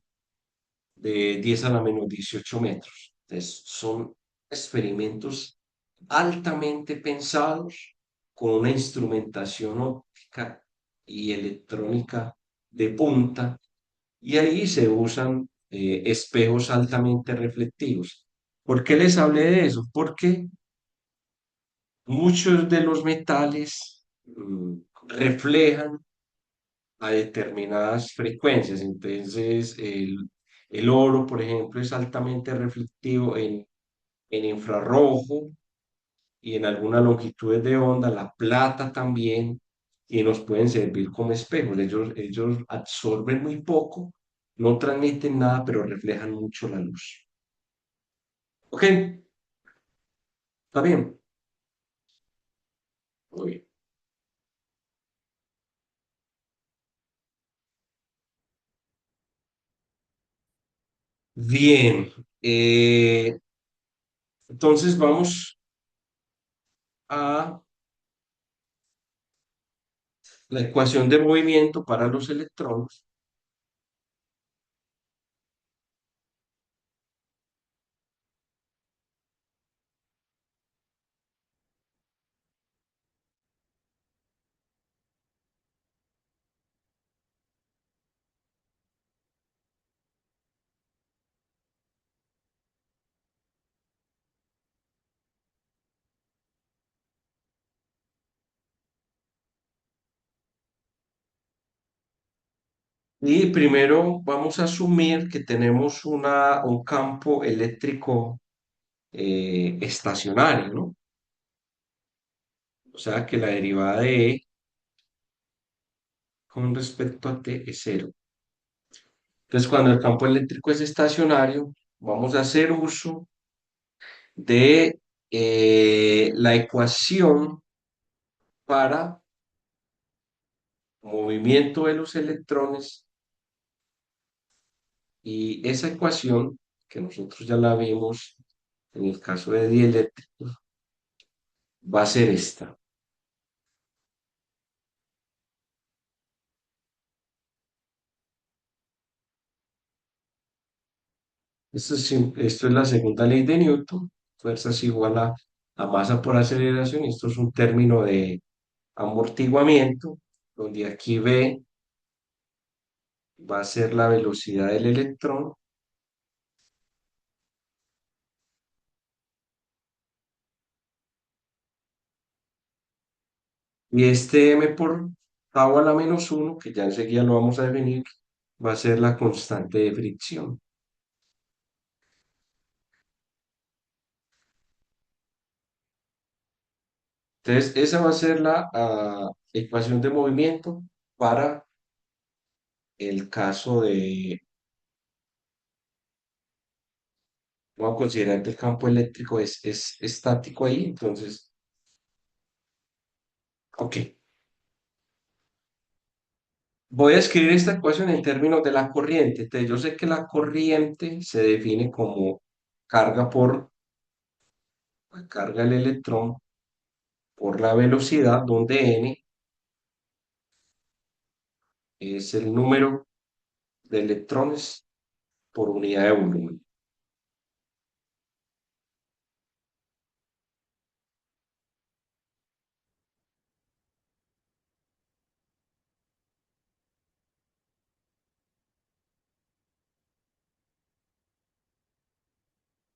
de 10 a la menos 18 metros. Entonces, son experimentos altamente pensados con una instrumentación óptica y electrónica de punta, y ahí se usan espejos altamente reflectivos. ¿Por qué les hablé de eso? Porque muchos de los metales reflejan a determinadas frecuencias. Entonces, el oro, por ejemplo, es altamente reflectivo en infrarrojo y en algunas longitudes de onda, la plata también, y nos pueden servir como espejos. Ellos absorben muy poco, no transmiten nada, pero reflejan mucho la luz. ¿Ok? ¿Está bien? Muy bien. Bien. Entonces vamos a la ecuación de movimiento para los electrones. Y primero vamos a asumir que tenemos un campo eléctrico estacionario, ¿no? O sea que la derivada de E con respecto a T es cero. Entonces, cuando el campo eléctrico es estacionario, vamos a hacer uso de la ecuación para movimiento de los electrones, y esa ecuación, que nosotros ya la vimos en el caso de dieléctrico, va a ser esta. Esto es la segunda ley de Newton. Fuerza es igual a masa por aceleración. Esto es un término de amortiguamiento, donde aquí V va a ser la velocidad del electrón, y este M por tau a la menos uno, que ya enseguida lo vamos a definir, va a ser la constante de fricción. Entonces, esa va a ser la ecuación de movimiento para el caso de, vamos a considerar que el campo eléctrico es estático ahí. Entonces, ok, voy a escribir esta ecuación en términos de la corriente. Entonces, yo sé que la corriente se define como carga por la carga del electrón por la velocidad, donde n es el número de electrones por unidad de volumen.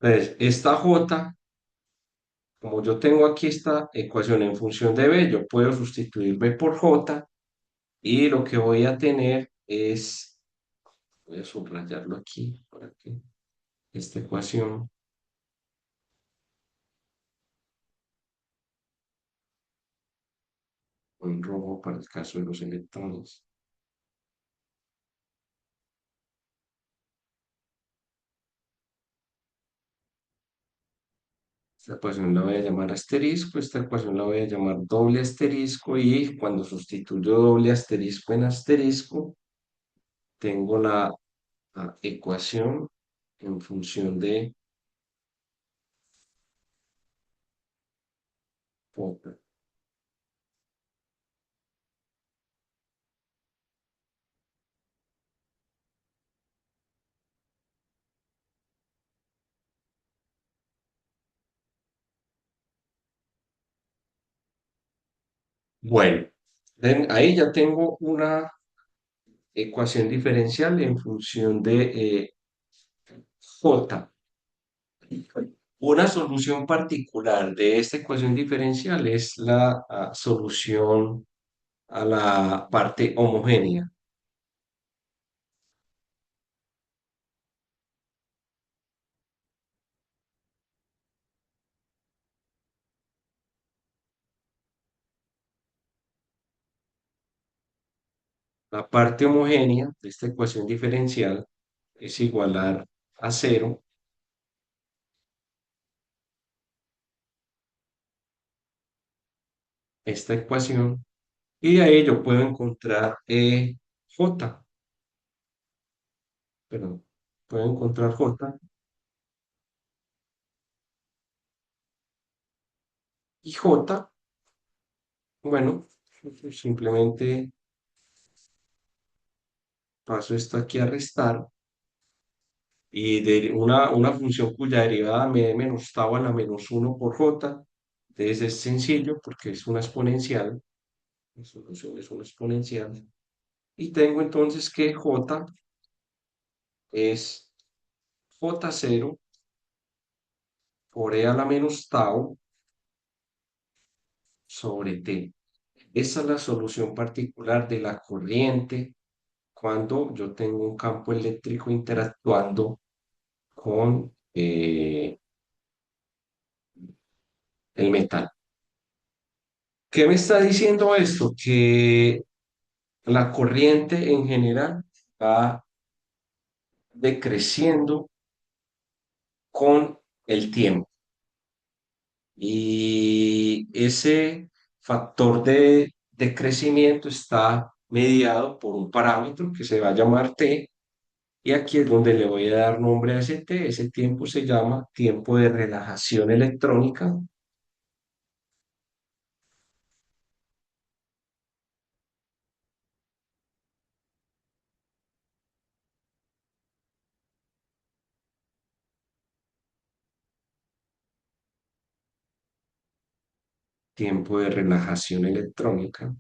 Entonces, esta J, como yo tengo aquí esta ecuación en función de B, yo puedo sustituir B por J y lo que voy a tener es, voy a subrayarlo aquí para que esta ecuación en rojo para el caso de los electrones. Esta ecuación la voy a llamar asterisco, esta ecuación la voy a llamar doble asterisco y cuando sustituyo doble asterisco en asterisco, tengo la ecuación en función de J. Bueno, ahí ya tengo una ecuación diferencial en función de J. Una solución particular de esta ecuación diferencial es la solución a la parte homogénea. La parte homogénea de esta ecuación diferencial es igualar a cero esta ecuación y de ahí yo puedo encontrar J, perdón, puedo encontrar J y J, bueno, simplemente paso esto aquí a restar y de una función cuya derivada me dé menos tau a la menos uno por J, entonces es sencillo porque es una exponencial, la solución es una exponencial y tengo entonces que J es J0 por E a la menos tau sobre T. Esa es la solución particular de la corriente cuando yo tengo un campo eléctrico interactuando con el metal. ¿Qué me está diciendo esto? Que la corriente en general va decreciendo con el tiempo. Y ese factor de crecimiento está mediado por un parámetro que se va a llamar T, y aquí es donde le voy a dar nombre a ese T. Ese tiempo se llama tiempo de relajación electrónica, tiempo de relajación electrónica,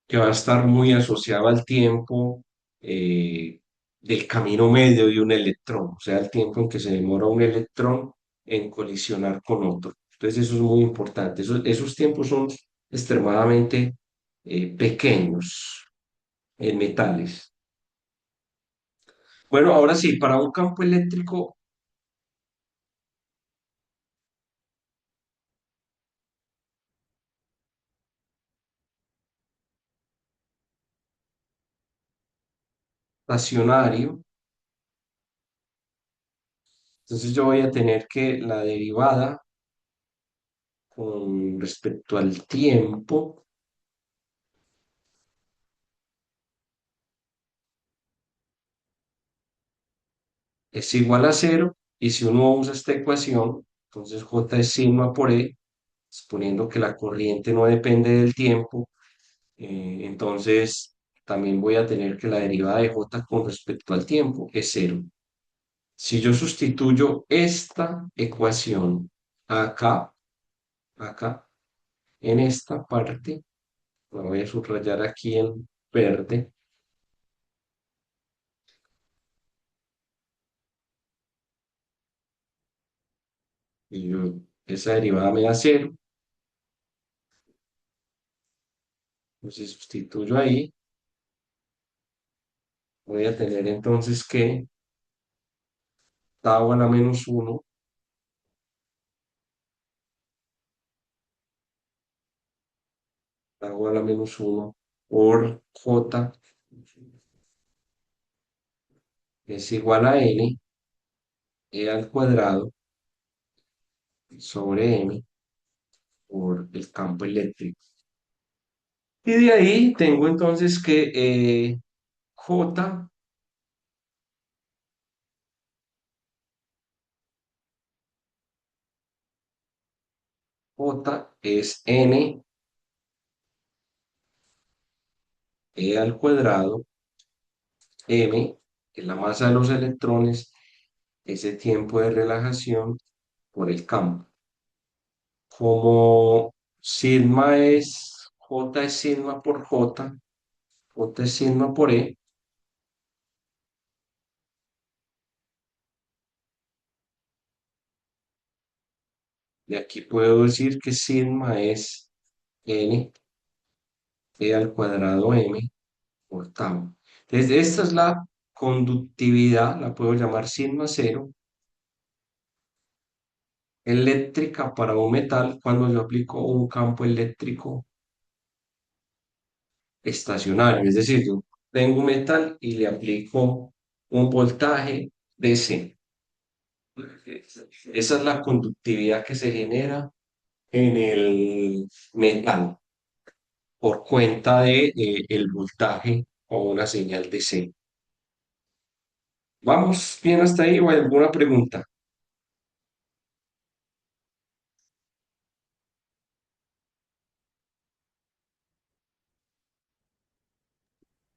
que va a estar muy asociado al tiempo del camino medio de un electrón, o sea, el tiempo en que se demora un electrón en colisionar con otro. Entonces, eso es muy importante. Esos tiempos son extremadamente pequeños en metales. Bueno, ahora sí, para un campo eléctrico estacionario, entonces yo voy a tener que la derivada con respecto al tiempo es igual a cero Y si uno usa esta ecuación, entonces J es sigma por E, suponiendo que la corriente no depende del tiempo, entonces también voy a tener que la derivada de J con respecto al tiempo es cero. Si yo sustituyo esta ecuación acá, acá, en esta parte, la voy a subrayar aquí en verde, esa derivada me da cero, entonces sustituyo ahí, voy a tener entonces que tau a la menos uno, tau a la menos uno por J es igual a N, E al cuadrado, sobre M, por el campo eléctrico. Y de ahí tengo entonces que J, J es N, E al cuadrado, M, que es la masa de los electrones, ese tiempo de relajación por el campo. Como sigma es, J es sigma por J, J es sigma por E, de aquí puedo decir que sigma es N, E al cuadrado M por tau. Entonces, esta es la conductividad, la puedo llamar sigma cero, eléctrica para un metal cuando yo aplico un campo eléctrico estacionario. Es decir, yo tengo un metal y le aplico un voltaje DC. Esa es la conductividad que se genera en el metal por cuenta de, el voltaje o una señal DC. ¿Vamos bien hasta ahí o hay alguna pregunta?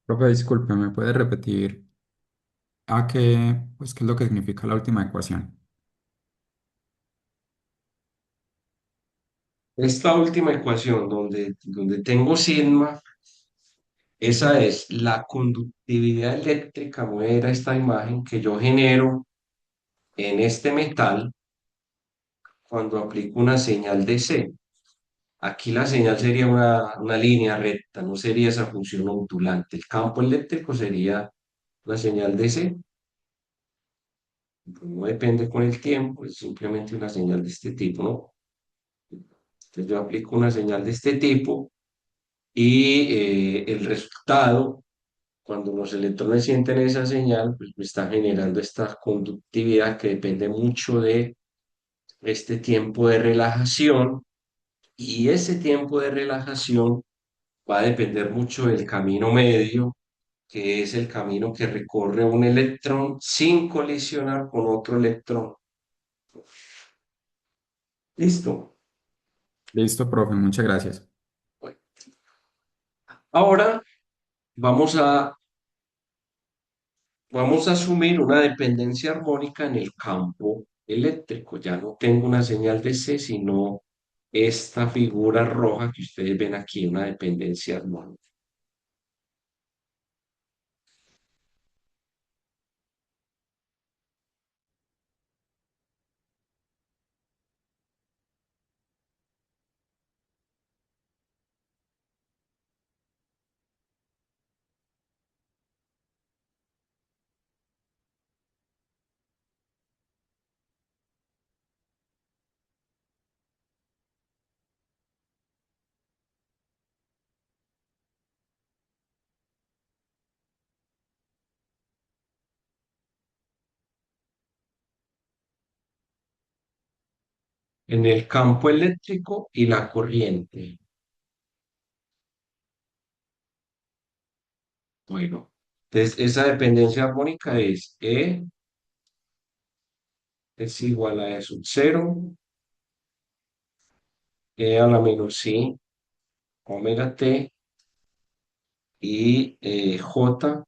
Profe, disculpe, ¿me puede repetir a qué, pues, qué es lo que significa la última ecuación? Esta última ecuación donde tengo sigma, esa es la conductividad eléctrica, voy a ir a esta imagen que yo genero en este metal cuando aplico una señal DC. Aquí la señal sería una línea recta, no sería esa función ondulante. El campo eléctrico sería la señal DC, pues no depende con el tiempo, es simplemente una señal de este tipo, ¿no? Entonces yo aplico una señal de este tipo y el resultado, cuando los electrones sienten esa señal, pues me está generando esta conductividad que depende mucho de este tiempo de relajación y ese tiempo de relajación va a depender mucho del camino medio, que es el camino que recorre un electrón sin colisionar con otro electrón. ¿Listo? Listo, profe, muchas gracias. Bueno, ahora vamos a, vamos a asumir una dependencia armónica en el campo eléctrico. Ya no tengo una señal de C, sino esta figura roja que ustedes ven aquí, una dependencia armónica. En el campo eléctrico y la corriente. Bueno, entonces esa dependencia armónica es E es igual a eso, 0, e a la menos I, omega t, y J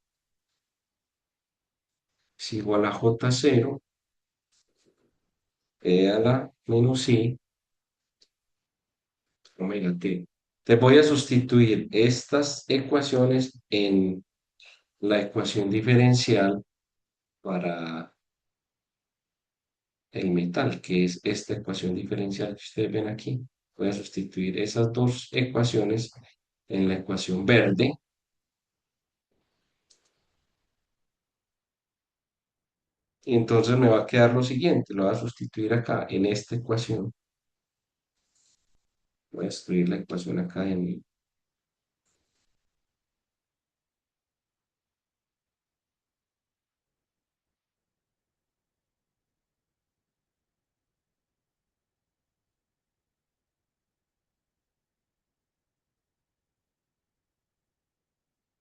es igual a J0, e a la menos I, omega t. Te voy a sustituir estas ecuaciones en la ecuación diferencial para el metal, que es esta ecuación diferencial que ustedes ven aquí. Voy a sustituir esas dos ecuaciones en la ecuación verde. Y entonces me va a quedar lo siguiente, lo voy a sustituir acá en esta ecuación. Voy a escribir la ecuación acá en...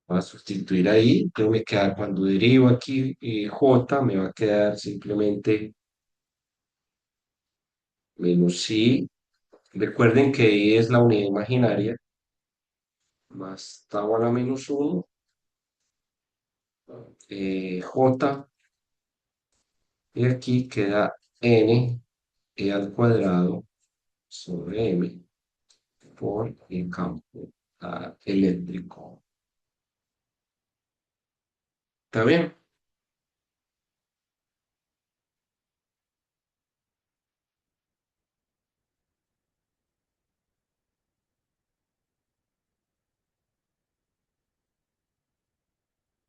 Voy a sustituir ahí, entonces me queda cuando derivo aquí J, me va a quedar simplemente menos I. Recuerden que I es la unidad imaginaria, más tau a la menos 1, J, y aquí queda N, E al cuadrado sobre M por el campo eléctrico. ¿Está bien?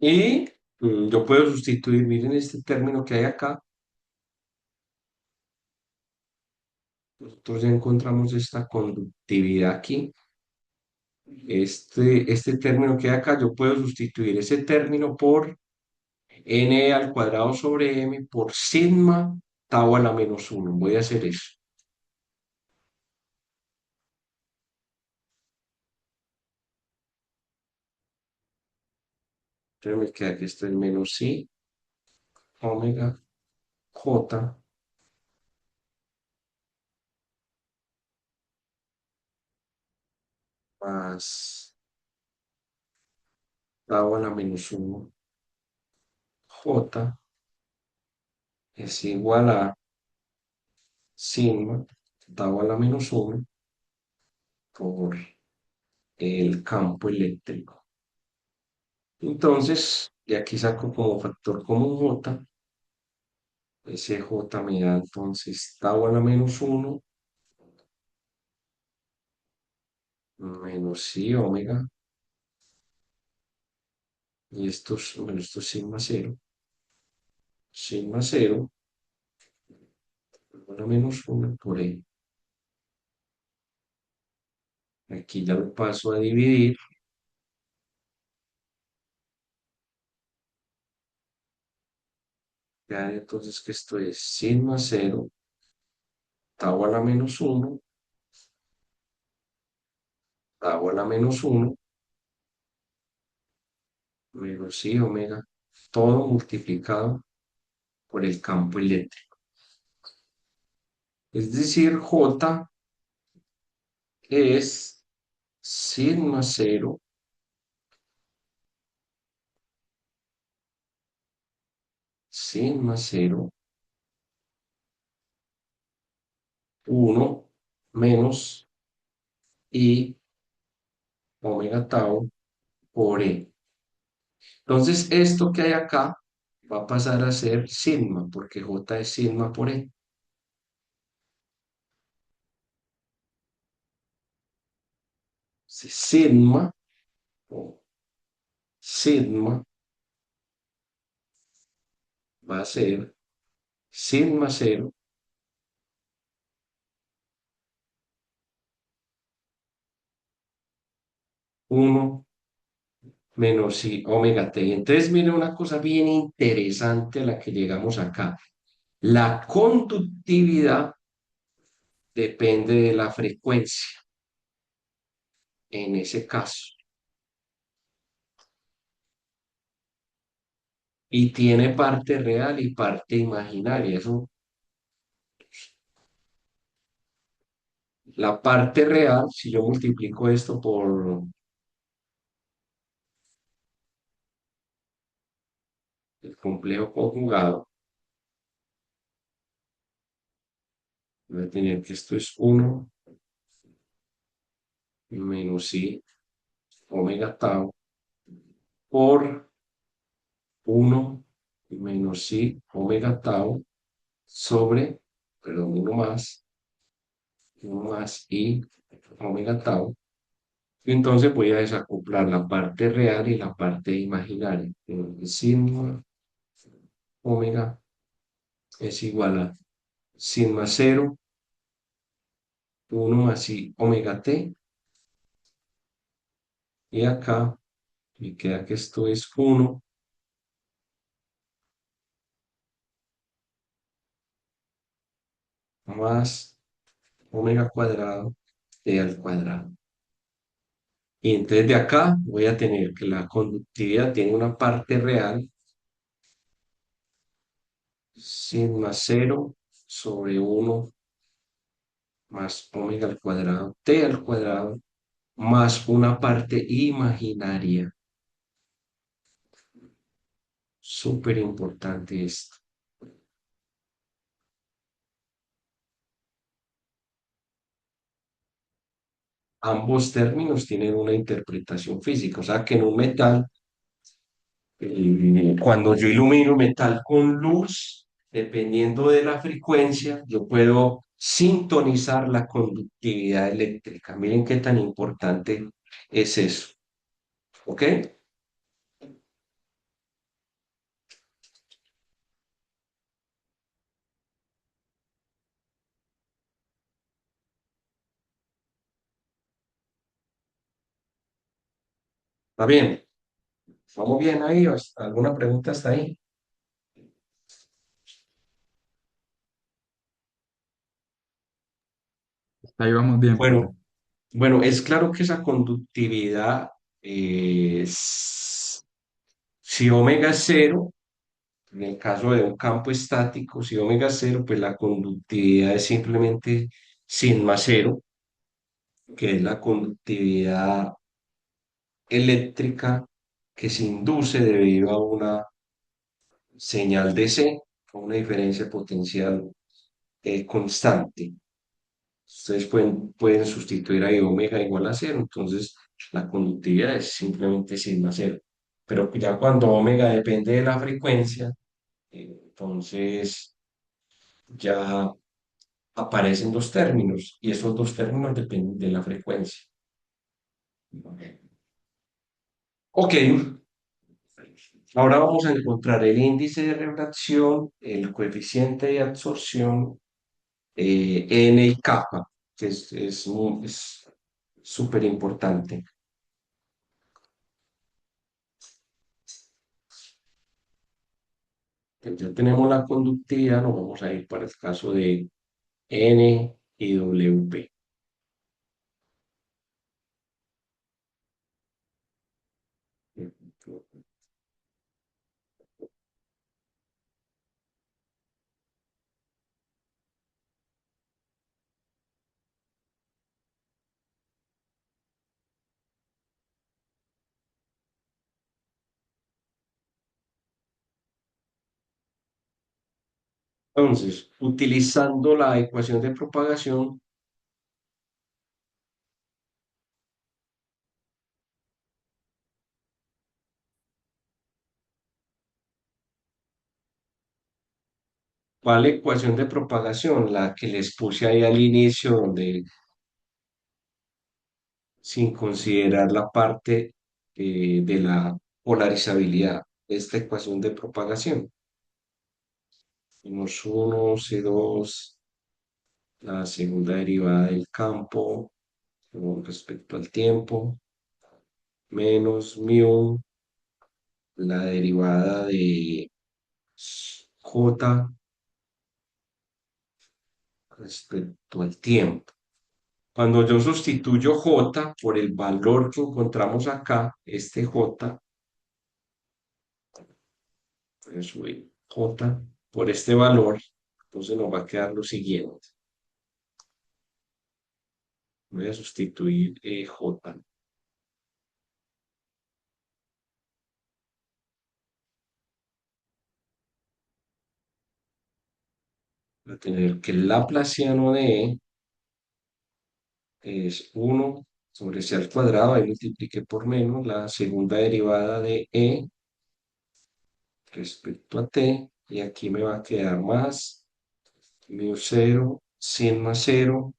Y yo puedo sustituir, miren este término que hay acá. Nosotros ya encontramos esta conductividad aquí. Este término que hay acá, yo puedo sustituir ese término por n al cuadrado sobre m por sigma tau a la menos 1. Voy a hacer eso. Entonces me queda que esto es menos i omega j más tau a la menos 1 j es igual a sigma tau a la menos 1 por el campo eléctrico. Entonces, de aquí saco como factor común j, ese j me da entonces tau a la menos 1 menos i omega, y bueno, esto es sigma cero a la menos 1 por e. Aquí ya lo paso a dividir, ya entonces que esto es sigma cero tau a la menos 1 tau a la menos 1 menos i omega, todo multiplicado por el campo eléctrico. Es decir, j es sigma cero sigma cero 1 menos i omega tau por e. Entonces, esto que hay acá va a pasar a ser sigma, porque j es sigma por e. Sigma o sigma va a ser sigma cero 1 menos i omega t. Entonces, mire una cosa bien interesante a la que llegamos acá. La conductividad depende de la frecuencia en ese caso. Y tiene parte real y parte imaginaria. Eso La parte real, si yo multiplico esto por el complejo conjugado, voy a tener que esto es 1 menos i omega tau por 1 menos i omega tau sobre, perdón, uno más i omega tau. Y entonces voy a desacoplar la parte real y la parte imaginaria. Sigma omega es igual a sigma 0, 1 más i omega t. Y acá me queda que esto es 1 más omega cuadrado t al cuadrado. Y entonces de acá voy a tener que la conductividad tiene una parte real, sigma 0 sobre 1 más omega al cuadrado t al cuadrado más una parte imaginaria. Súper importante esto. Ambos términos tienen una interpretación física, o sea que en un metal, cuando yo ilumino metal con luz, dependiendo de la frecuencia, yo puedo sintonizar la conductividad eléctrica. Miren qué tan importante es eso. ¿Ok? ¿Está bien? ¿Vamos bien ahí? ¿Alguna pregunta hasta ahí? Ahí vamos bien, profe. Bueno, bueno, es claro que esa conductividad, si omega es cero, en el caso de un campo estático, si omega es cero, pues la conductividad es simplemente sigma cero, que es la conductividad eléctrica que se induce debido a una señal de C, a una diferencia potencial constante. Ustedes pueden sustituir ahí omega igual a cero, entonces la conductividad es simplemente sigma cero. Pero ya cuando omega depende de la frecuencia, entonces ya aparecen dos términos y esos dos términos dependen de la frecuencia. Ok, ahora vamos a encontrar el índice de refracción, el coeficiente de absorción, N y kappa, que es súper importante. Ya tenemos la conductividad, nos vamos a ir para el caso de N y WP. Entonces, utilizando la ecuación de propagación, ¿cuál ecuación de propagación? La que les puse ahí al inicio, donde sin considerar la parte de la polarizabilidad, esta ecuación de propagación. Menos 1, C2, la segunda derivada del campo con respecto al tiempo, menos mu, la derivada de J respecto al tiempo. Cuando yo sustituyo J por el valor que encontramos acá, este J, voy a subir J por este valor, entonces nos va a quedar lo siguiente. Voy a sustituir J. Voy a tener que el laplaciano de E es 1 sobre C al cuadrado, ahí multipliqué por menos la segunda derivada de E respecto a T, y aquí me va a quedar más mu 0, 100 más 0,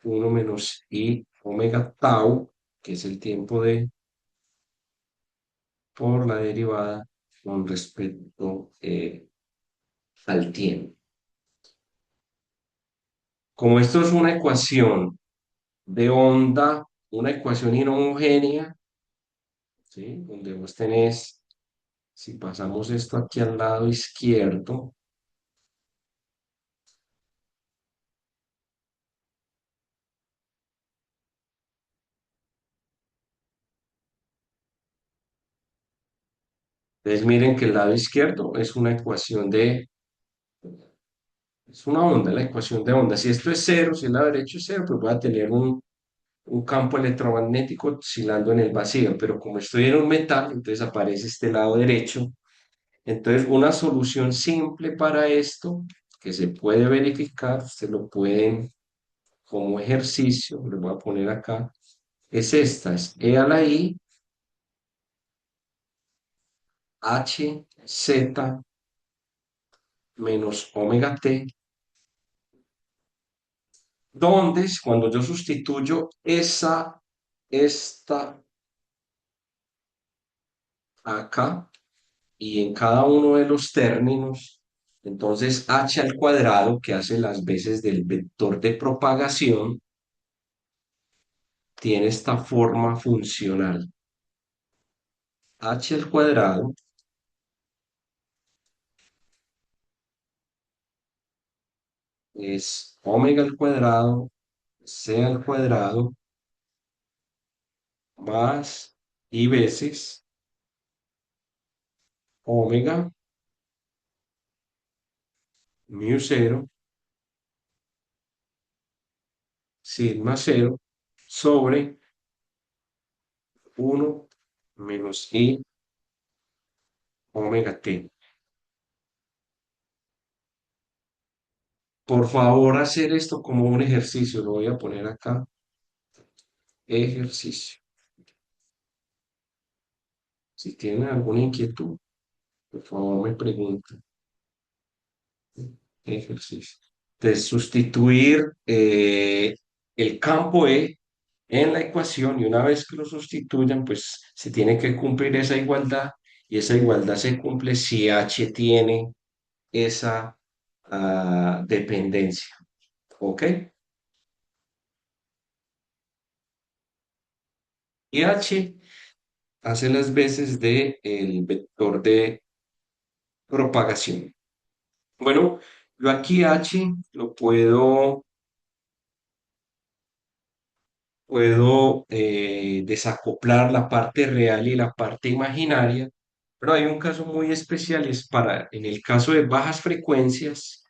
1 menos I omega tau, que es el tiempo de por la derivada con respecto al tiempo. Como esto es una ecuación de onda, una ecuación inhomogénea, ¿sí? Donde vos tenés, si pasamos esto aquí al lado izquierdo, entonces miren que el lado izquierdo es una ecuación es una onda, la ecuación de onda. Si esto es cero, si el lado derecho es cero, pues voy a tener un campo electromagnético oscilando en el vacío, pero como estoy en un metal, entonces aparece este lado derecho. Entonces, una solución simple para esto, que se puede verificar, ustedes lo pueden como ejercicio, les voy a poner acá, es esta, es E a la I, H, Z, menos omega T, donde cuando yo sustituyo esta acá, y en cada uno de los términos, entonces h al cuadrado, que hace las veces del vector de propagación, tiene esta forma funcional. H al cuadrado es omega al cuadrado, c al cuadrado, más y veces omega mu 0, sigma 0, sobre 1 menos i omega t. Por favor, hacer esto como un ejercicio. Lo voy a poner acá. Ejercicio. Si tienen alguna inquietud, por favor me pregunten. Ejercicio. De sustituir el campo E en la ecuación, y una vez que lo sustituyan, pues se tiene que cumplir esa igualdad, y esa igualdad se cumple si H tiene esa dependencia. ¿Ok? Y H hace las veces de el vector de propagación. Bueno, yo aquí H lo puedo desacoplar la parte real y la parte imaginaria, pero hay un caso muy especial, es para, en el caso de bajas frecuencias,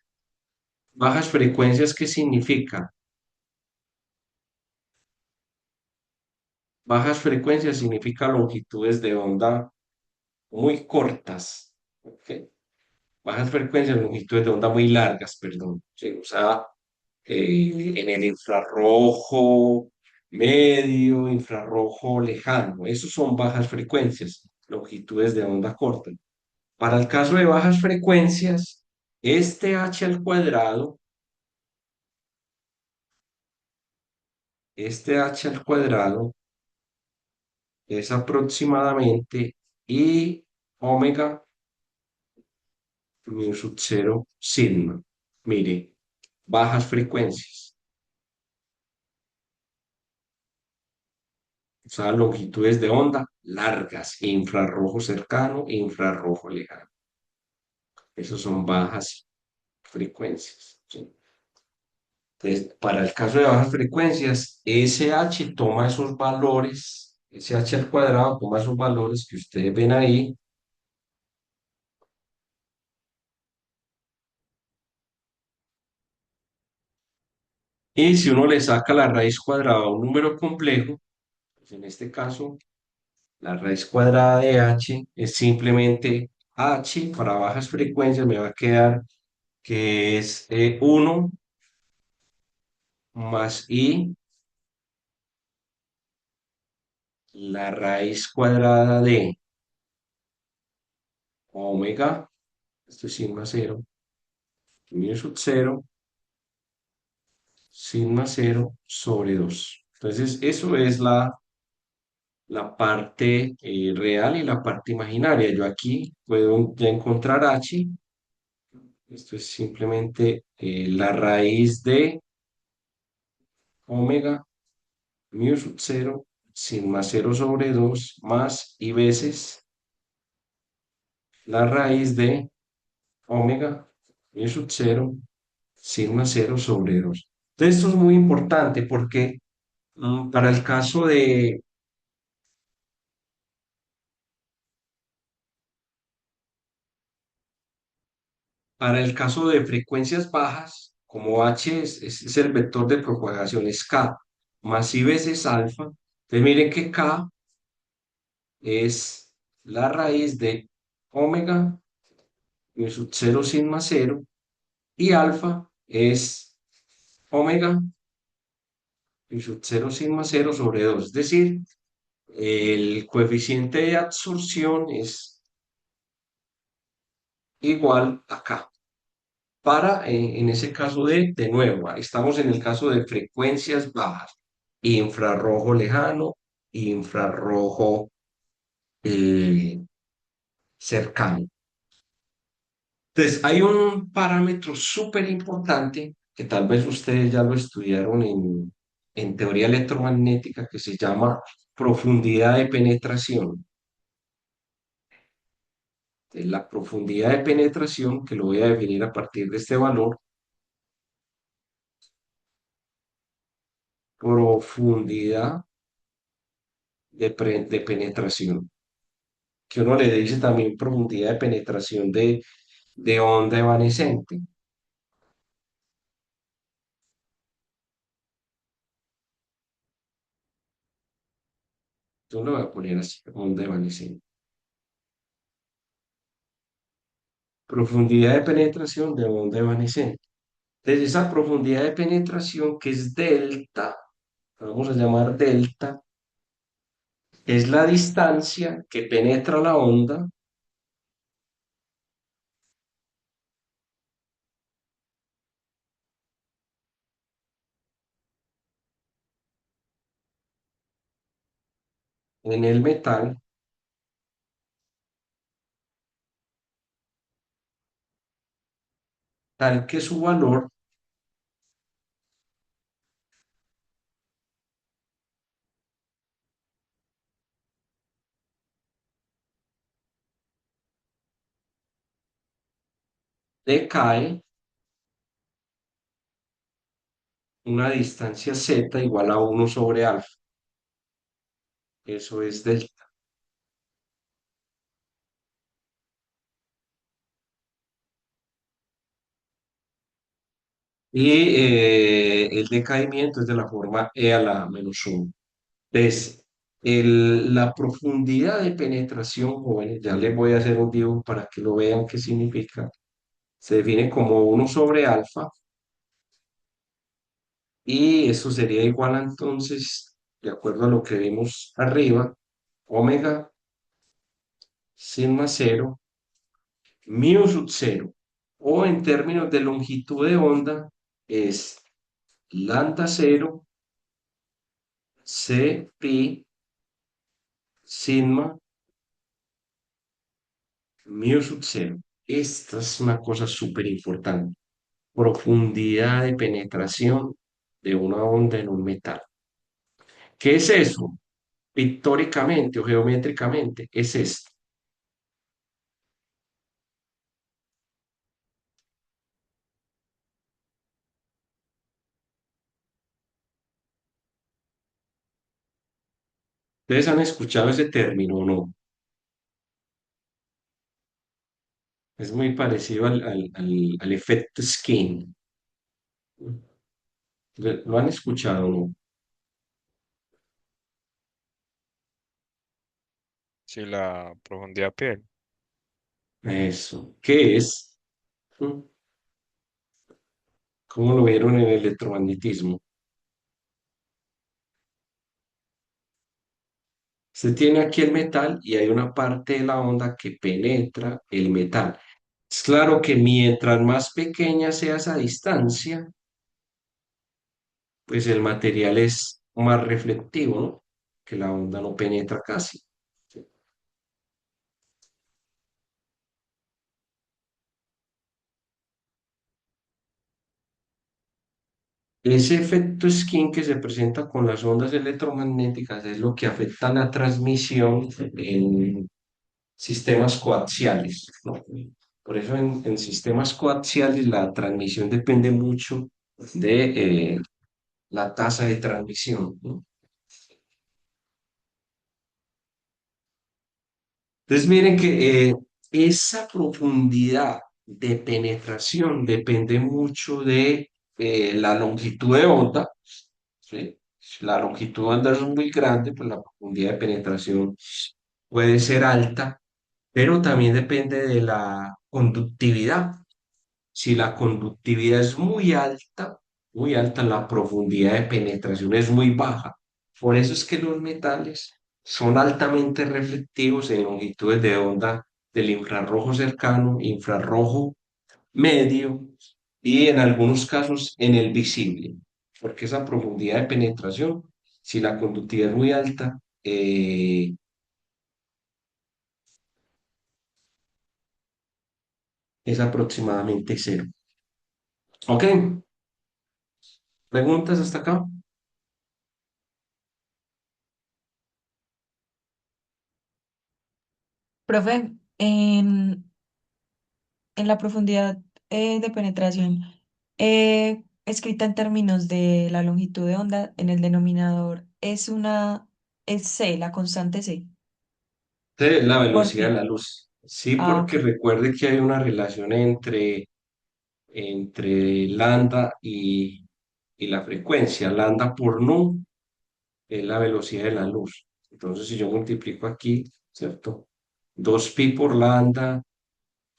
¿qué significa? Bajas frecuencias significa longitudes de onda muy cortas, ¿ok? Bajas frecuencias, longitudes de onda muy largas, perdón. Se usa en el infrarrojo medio, infrarrojo lejano. Esos son bajas frecuencias, longitudes de onda corta. Para el caso de bajas frecuencias, este h al cuadrado es aproximadamente i omega mu sub 0 sigma. Mire, bajas frecuencias. O sea, longitudes de onda largas, infrarrojo cercano e infrarrojo lejano. Esas son bajas frecuencias, ¿sí? Entonces, para el caso de bajas frecuencias, SH toma esos valores, SH al cuadrado toma esos valores que ustedes ven ahí, Y si uno le saca la raíz cuadrada a un número complejo, pues en este caso, la raíz cuadrada de h es simplemente h para bajas frecuencias, me va a quedar que es 1 más i, la raíz cuadrada de omega, esto es sigma cero, mu sub cero, sigma cero sobre 2. Entonces, eso es la parte real y la parte imaginaria. Yo aquí puedo ya encontrar h. Esto es simplemente la raíz de omega mu sub cero sigma cero sobre 2 más y veces la raíz de omega mu sub cero sigma cero sobre 2. Entonces, esto es muy importante porque para el caso de frecuencias bajas, como h es el vector de propagación, es k, más i veces alfa. Entonces, miren que k es la raíz de omega mu sub cero sigma cero y alfa es omega mu sub cero sigma cero sobre 2. Es decir, el coeficiente de absorción es igual a K. En ese caso de nuevo, estamos en el caso de frecuencias bajas, infrarrojo lejano, infrarrojo eh, cercano. Entonces, hay un parámetro súper importante que tal vez ustedes ya lo estudiaron en teoría electromagnética que se llama profundidad de penetración. La profundidad de penetración, que lo voy a definir a partir de este valor, profundidad de penetración, que uno le dice también profundidad de penetración de onda evanescente. Yo lo voy a poner así, onda evanescente. Profundidad de penetración de onda evanescente. Entonces, esa profundidad de penetración que es delta, vamos a llamar delta, es la distancia que penetra la onda en el metal, tal que su valor decae una distancia z igual a 1 sobre alfa. Eso es delta. Y el decaimiento es de la forma e a la menos 1. Entonces, la profundidad de penetración, jóvenes, ya les voy a hacer un dibujo para que lo vean qué significa. Se define como 1 sobre alfa y eso sería igual a, entonces, de acuerdo a lo que vimos arriba, omega sigma cero mu sub cero, o en términos de longitud de onda es lambda cero C pi sigma mu sub cero. Esta es una cosa súper importante. Profundidad de penetración de una onda en un metal. ¿Qué es eso? Pictóricamente o geométricamente es esto. ¿Ustedes han escuchado ese término o no? Es muy parecido al efecto skin. ¿Lo han escuchado, no? Sí, la profundidad piel. Eso. ¿Qué es? ¿Mm? ¿Cómo lo vieron en el electromagnetismo? Se tiene aquí el metal y hay una parte de la onda que penetra el metal. Es claro que mientras más pequeña sea esa distancia, pues el material es más reflectivo, ¿no? Que la onda no penetra casi. Ese efecto skin que se presenta con las ondas electromagnéticas es lo que afecta la transmisión en sistemas coaxiales, ¿no? Por eso en sistemas coaxiales la transmisión depende mucho de la tasa de transmisión, ¿no? Entonces miren que esa profundidad de penetración depende mucho de la longitud de onda, ¿sí? Si la longitud de onda es muy grande, pues la profundidad de penetración puede ser alta, pero también depende de la conductividad. Si la conductividad es muy alta, la profundidad de penetración es muy baja. Por eso es que los metales son altamente reflectivos en longitudes de onda del infrarrojo cercano, infrarrojo medio y en algunos casos en el visible, porque esa profundidad de penetración, si la conductividad es muy alta, es aproximadamente cero. ¿Ok? ¿Preguntas hasta acá? Profe, en la profundidad de penetración, escrita en términos de la longitud de onda, en el denominador es C, la constante C. Sí, la ¿Por velocidad de qué? la luz. Sí, Ah, ok. porque recuerde que hay una relación entre lambda y la frecuencia. Lambda por nu es la velocidad de la luz. Entonces, si yo multiplico aquí, ¿cierto? 2pi por lambda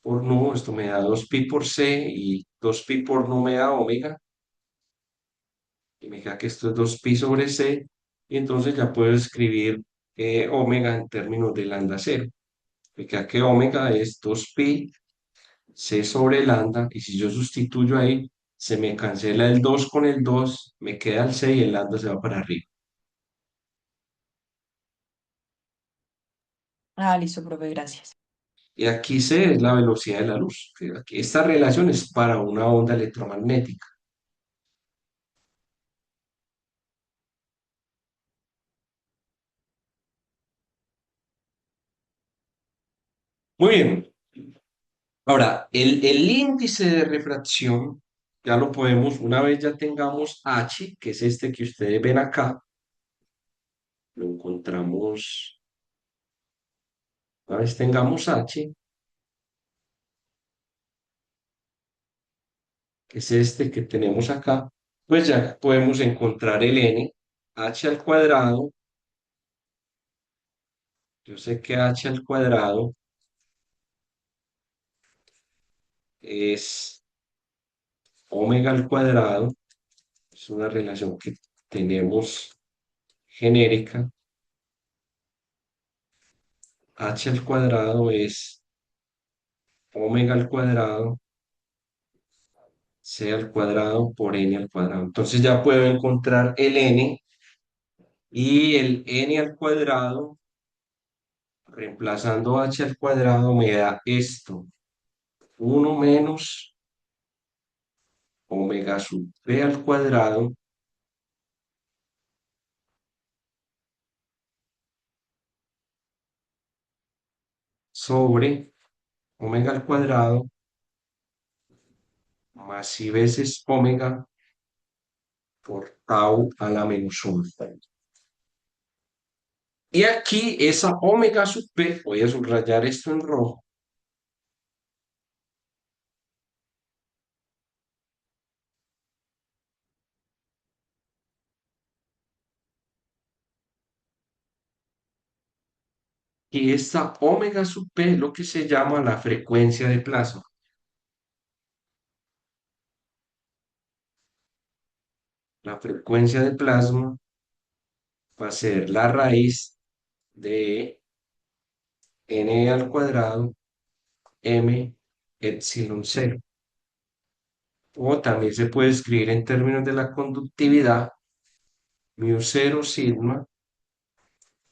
por nu, esto me da 2pi por c y 2pi por nu me da omega. Y me queda que esto es 2pi sobre c. Y entonces ya puedo escribir omega en términos de lambda cero. Me queda que omega es 2pi c sobre lambda, y si yo sustituyo ahí, se me cancela el 2 con el 2, me queda el 6 y el lambda se va para arriba. Ah, listo, profe, gracias. Y aquí c es la velocidad de la luz. Esta relación es para una onda electromagnética. Muy bien. Ahora, el índice de refracción, ya lo podemos, una vez ya tengamos H, que es este que ustedes ven acá, lo encontramos, una vez tengamos H, que es este que tenemos acá, pues ya podemos encontrar el n, h al cuadrado. Yo sé que h al cuadrado es omega al cuadrado, es una relación que tenemos genérica. H al cuadrado es omega al cuadrado, c al cuadrado por n al cuadrado. Entonces ya puedo encontrar el n, y el n al cuadrado, reemplazando h al cuadrado, me da esto, 1 menos omega sub b al cuadrado sobre omega al cuadrado más i veces omega por tau a la menos 1. Y aquí esa omega sub b, voy a subrayar esto en rojo, Y esta omega sub P es lo que se llama la frecuencia de plasma. La frecuencia de plasma va a ser la raíz de n al cuadrado m epsilon cero. O también se puede escribir en términos de la conductividad, mu cero sigma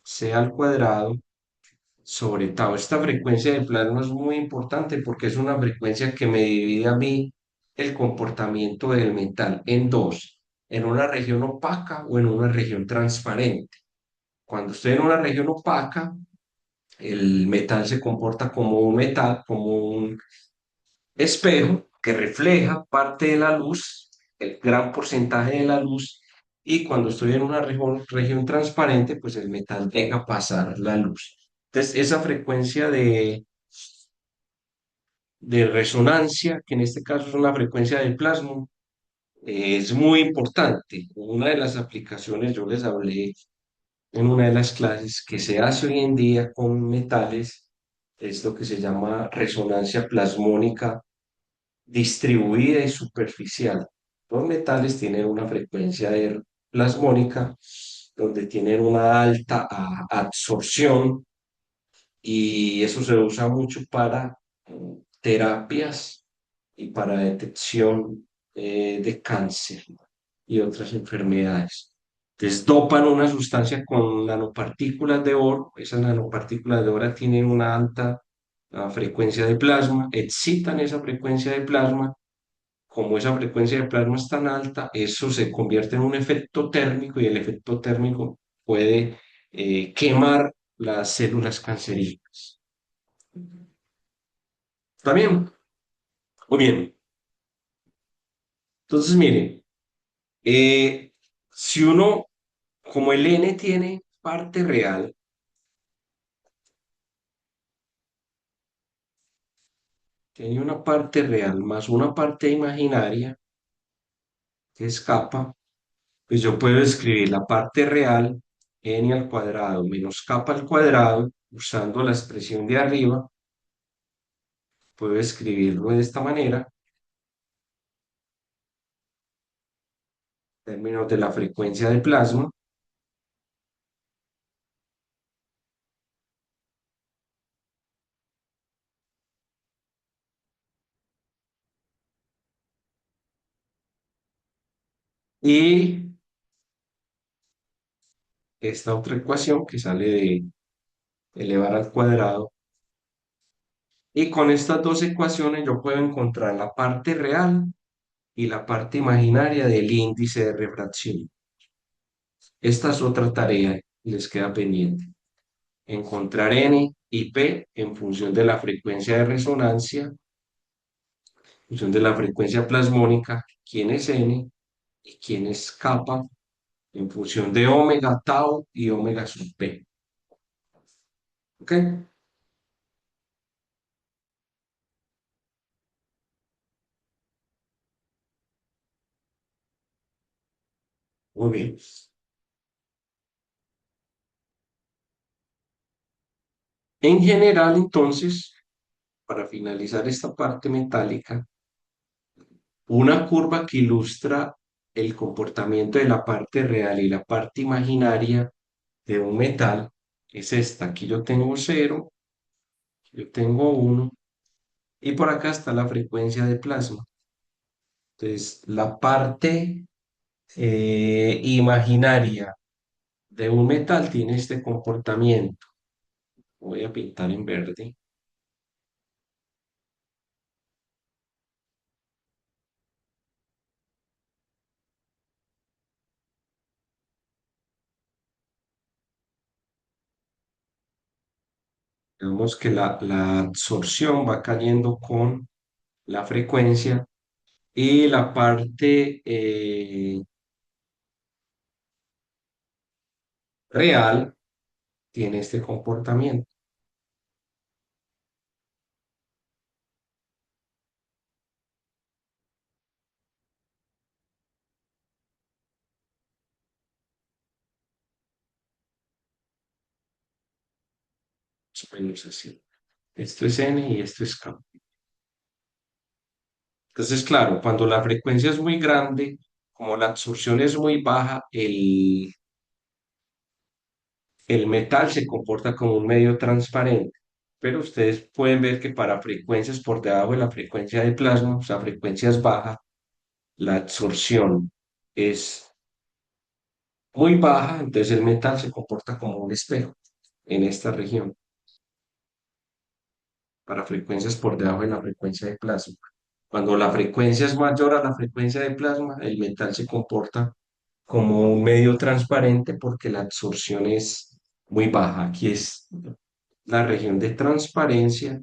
c al cuadrado sobre tau. Esta frecuencia de plasma es muy importante porque es una frecuencia que me divide a mí el comportamiento del metal en dos, en una región opaca o en una región transparente. Cuando estoy en una región opaca, el metal se comporta como un metal, como un espejo que refleja parte de la luz, el gran porcentaje de la luz, y cuando estoy en una región transparente, pues el metal deja pasar la luz. Entonces, esa frecuencia de resonancia, que en este caso es una frecuencia de plasma, es muy importante. Una de las aplicaciones, yo les hablé en una de las clases, que se hace hoy en día con metales, es lo que se llama resonancia plasmónica distribuida y superficial. Los metales tienen una frecuencia de plasmónica donde tienen una alta absorción, y eso se usa mucho para terapias y para detección de cáncer y otras enfermedades. Entonces dopan una sustancia con nanopartículas de oro. Esas nanopartículas de oro tienen una alta frecuencia de plasma, excitan esa frecuencia de plasma. Como esa frecuencia de plasma es tan alta, eso se convierte en un efecto térmico, y el efecto térmico puede quemar las células cancerígenas. ¿Está bien? Muy bien. Entonces, miren, eh, si uno, como el N tiene parte real, tiene una parte real más una parte imaginaria que escapa, pues yo puedo escribir la parte real, N al cuadrado menos kappa al cuadrado, usando la expresión de arriba. Puedo escribirlo de esta manera, en términos de la frecuencia de plasma, y esta otra ecuación que sale de elevar al cuadrado. Y con estas dos ecuaciones yo puedo encontrar la parte real y la parte imaginaria del índice de refracción. Esta es otra tarea que les queda pendiente. Encontrar N y P en función de la frecuencia de resonancia, en función de la frecuencia plasmónica, quién es N y quién es kappa, en función de omega, tau y omega sub P. ¿Ok? Muy bien. En general, entonces, para finalizar esta parte metálica, una curva que ilustra el comportamiento de la parte real y la parte imaginaria de un metal es esta. Aquí yo tengo 0, yo tengo 1, y por acá está la frecuencia de plasma. Entonces, la parte imaginaria de un metal tiene este comportamiento. Voy a pintar en verde. Vemos que la absorción va cayendo con la frecuencia, y la parte real tiene este comportamiento. más o menos así. Esto es N y esto es K. Entonces, claro, cuando la frecuencia es muy grande, como la absorción es muy baja, el metal se comporta como un medio transparente. Pero ustedes pueden ver que para frecuencias por debajo de la frecuencia de plasma, o sea, frecuencias bajas, la absorción es muy baja, entonces el metal se comporta como un espejo en esta región, para frecuencias por debajo de la frecuencia de plasma. Cuando la frecuencia es mayor a la frecuencia de plasma, el metal se comporta como un medio transparente porque la absorción es muy baja. Aquí es la región de transparencia.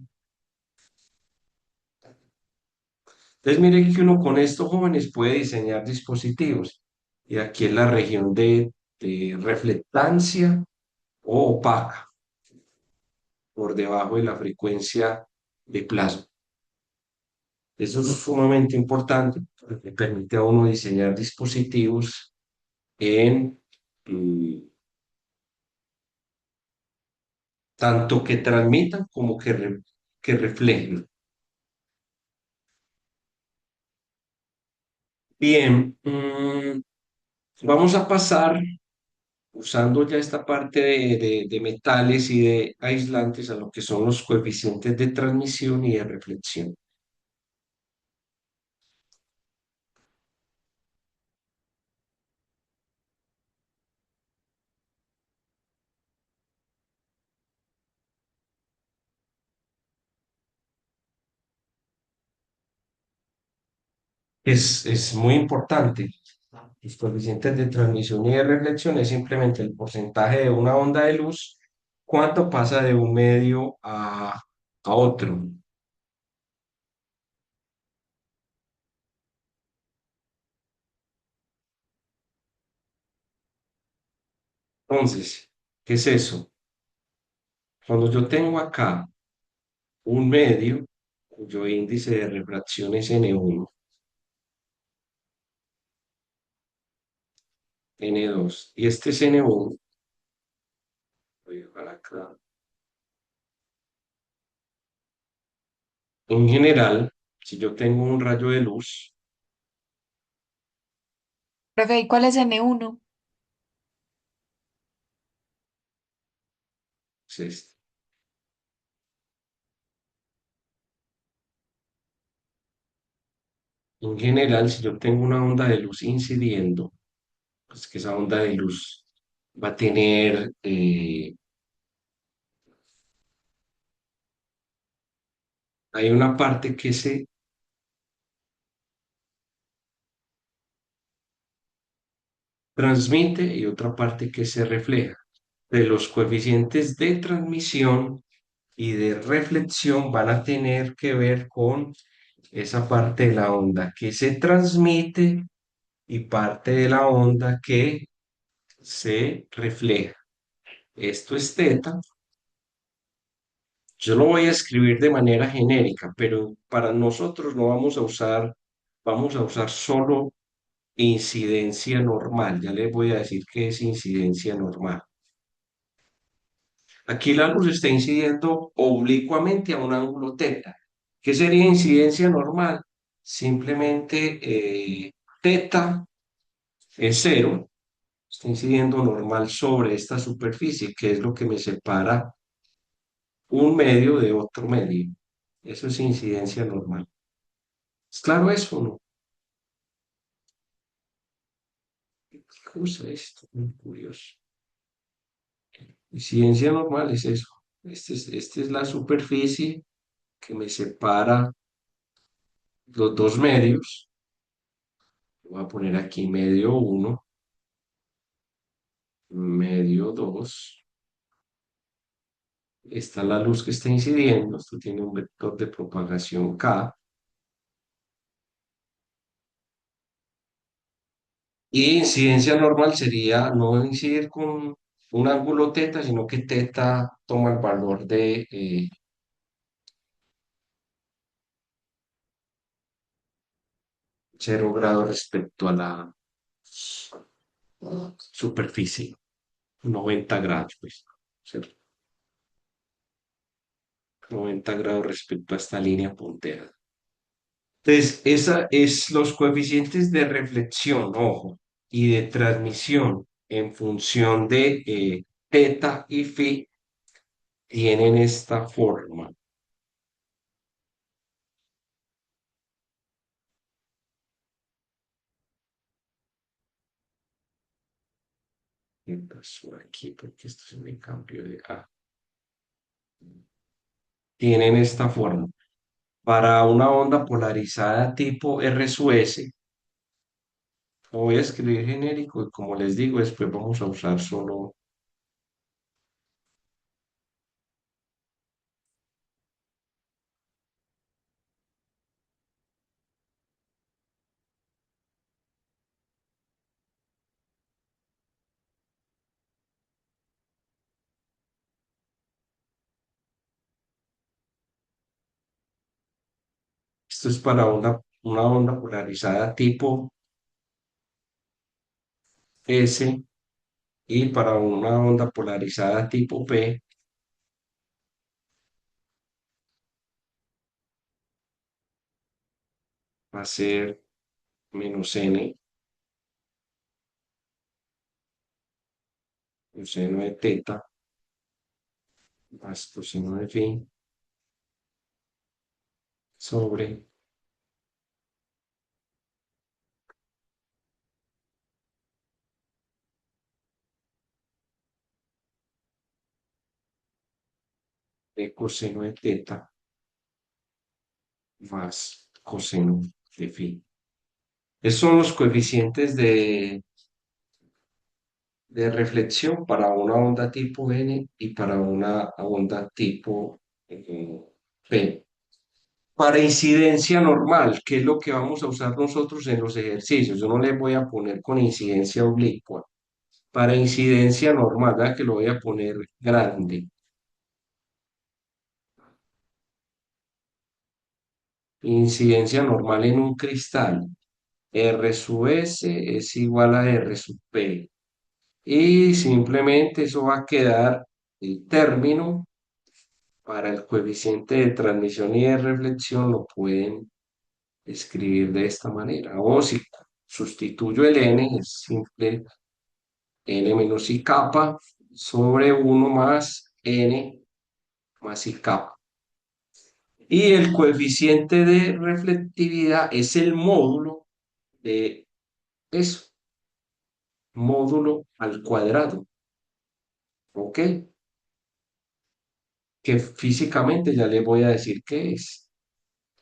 Entonces, mire que uno con estos jóvenes puede diseñar dispositivos. Y aquí es la región de reflectancia o opaca por debajo de la frecuencia de plasma. Eso es sumamente importante porque permite a uno diseñar dispositivos en tanto que transmitan como que reflejen. Bien, vamos a pasar, usando ya esta parte de metales y de aislantes, a lo que son los coeficientes de transmisión y de reflexión. Es muy importante. Los coeficientes de transmisión y de reflexión es simplemente el porcentaje de una onda de luz, cuánto pasa de un medio a otro. Entonces, ¿qué es eso? Cuando yo tengo acá un medio cuyo índice de refracción es N1, N2, y este es N1, voy a dejar acá. En general, si yo tengo un rayo de luz, Profe, ¿y cuál es N1? es este. En general, si yo tengo una onda de luz incidiendo, pues que esa onda de luz va a tener, hay una parte que se transmite y otra parte que se refleja. De los coeficientes de transmisión y de reflexión van a tener que ver con esa parte de la onda que se transmite y parte de la onda que se refleja. Esto es teta. Yo lo voy a escribir de manera genérica, pero para nosotros no vamos a usar solo incidencia normal. Ya les voy a decir qué es incidencia normal. Aquí la luz está incidiendo oblicuamente a un ángulo teta. ¿Qué sería incidencia normal? Simplemente teta es cero, está incidiendo normal sobre esta superficie, que es lo que me separa un medio de otro medio. Eso es incidencia normal. ¿Es claro eso o no? ¿Qué cosa es esto? Muy curioso. Incidencia normal es eso. Esta es la superficie que me separa los dos medios. Voy a poner aquí medio uno, medio 2. Está la luz que está incidiendo. Esto tiene un vector de propagación K. Y incidencia normal sería no incidir con un ángulo teta, sino que teta toma el valor de 0 grados respecto a la superficie, 90 grados, pues, ¿cierto? 90 grados respecto a esta línea punteada. Entonces, esa es los coeficientes de reflexión, ojo, y de transmisión en función de teta y phi tienen esta forma. ¿Qué pasó aquí? Porque esto se me cambió de A. Tienen esta forma. Para una onda polarizada tipo RSUS, lo voy a escribir genérico y como les digo, después vamos a usar solo. Esto es para una onda polarizada tipo S y para una onda polarizada tipo P va a ser menos N coseno de teta más coseno de phi sobre de coseno de teta más coseno de phi. Esos son los coeficientes de reflexión para una onda tipo N y para una onda tipo P. Para incidencia normal, que es lo que vamos a usar nosotros en los ejercicios, yo no le voy a poner con incidencia oblicua. Para incidencia normal, ¿verdad? Que lo voy a poner grande. Incidencia normal en un cristal. R sub S es igual a R sub P. Y simplemente eso va a quedar el término para el coeficiente de transmisión y de reflexión, lo pueden escribir de esta manera. O si sustituyo el n, es simple n menos i capa sobre 1 más n más i capa. Y el coeficiente de reflectividad es el módulo de eso, módulo al cuadrado. ¿Ok? Que físicamente ya le voy a decir qué es.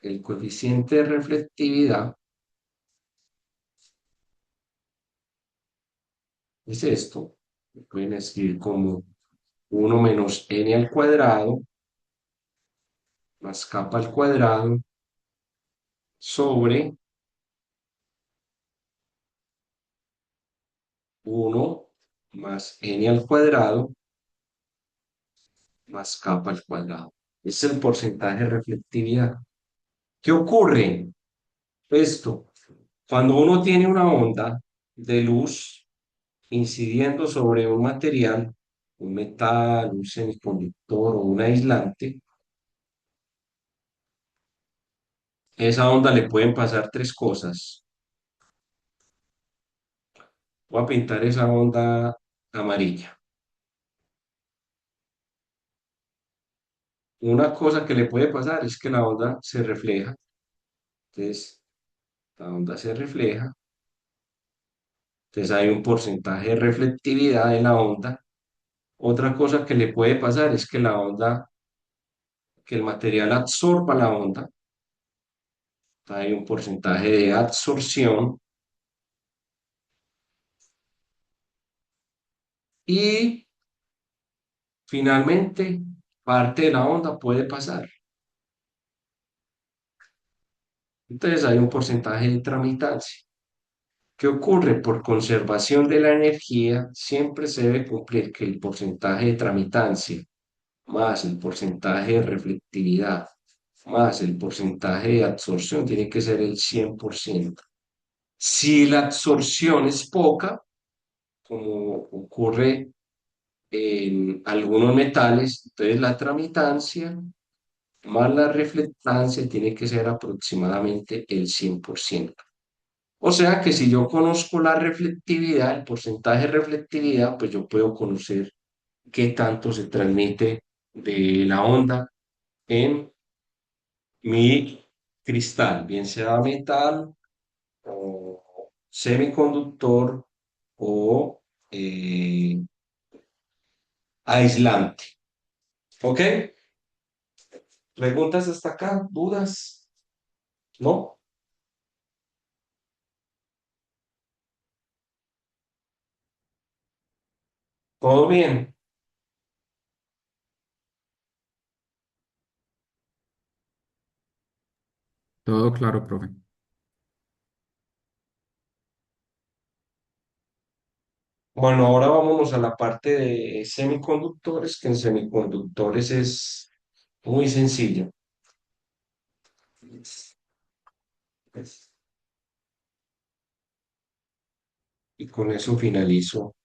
El coeficiente de reflectividad es esto. Lo pueden escribir como 1 menos n al cuadrado más capa al cuadrado sobre 1 más n al cuadrado más capa al cuadrado. Es el porcentaje de reflectividad. ¿Qué ocurre? Esto, cuando uno tiene una onda de luz incidiendo sobre un material, un metal, un semiconductor o un aislante, esa onda le pueden pasar tres cosas. Voy a pintar esa onda amarilla. Una cosa que le puede pasar es que la onda se refleja. Entonces, la onda se refleja. Entonces hay un porcentaje de reflectividad de la onda. Otra cosa que le puede pasar es que la onda, que el material absorba la onda. Hay un porcentaje de absorción. Y finalmente, parte de la onda puede pasar. Entonces hay un porcentaje de tramitancia. ¿Qué ocurre? Por conservación de la energía, siempre se debe cumplir que el porcentaje de tramitancia más el porcentaje de reflectividad más el porcentaje de absorción tiene que ser el 100%. Si la absorción es poca, como ocurre en algunos metales, entonces la tramitancia más la reflectancia tiene que ser aproximadamente el 100%. O sea que si yo conozco la reflectividad, el porcentaje de reflectividad, pues yo puedo conocer qué tanto se transmite de la onda en mi cristal, bien sea metal o semiconductor o aislante. ¿Ok? ¿Preguntas hasta acá? ¿Dudas? ¿No? ¿Todo bien? Todo claro, profe. Bueno, ahora vámonos a la parte de semiconductores, que en semiconductores es muy sencillo. Es- Y con eso finalizo.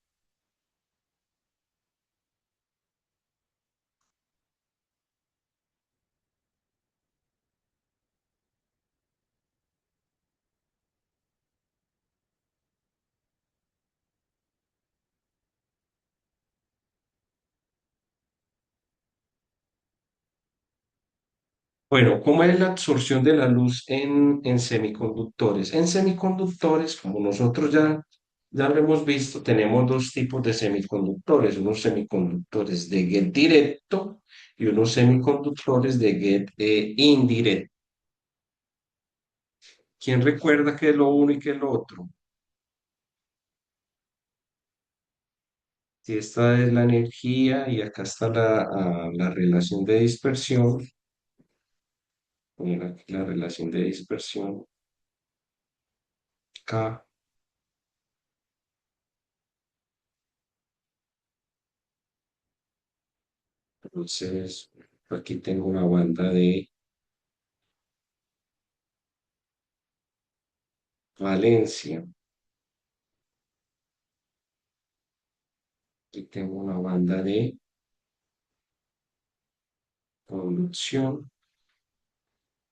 Bueno, ¿cómo es la absorción de la luz en semiconductores? En semiconductores, como nosotros ya lo hemos visto, tenemos dos tipos de semiconductores, unos semiconductores de gate directo y unos semiconductores de gate indirecto. ¿Quién recuerda qué es lo uno y qué es lo otro? Si esta es la energía y acá está la relación de dispersión, mira aquí la relación de dispersión, K, entonces aquí tengo una banda de valencia, aquí tengo una banda de conducción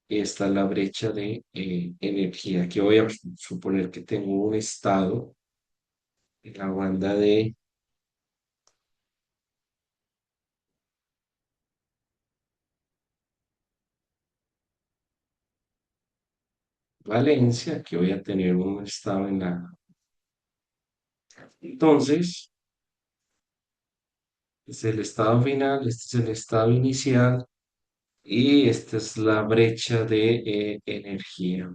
y esta es la brecha de energía. Aquí voy a suponer que tengo un estado en la banda de valencia, aquí voy a tener un estado en la... Entonces, este es el estado final, este es el estado inicial y esta es la brecha de energía.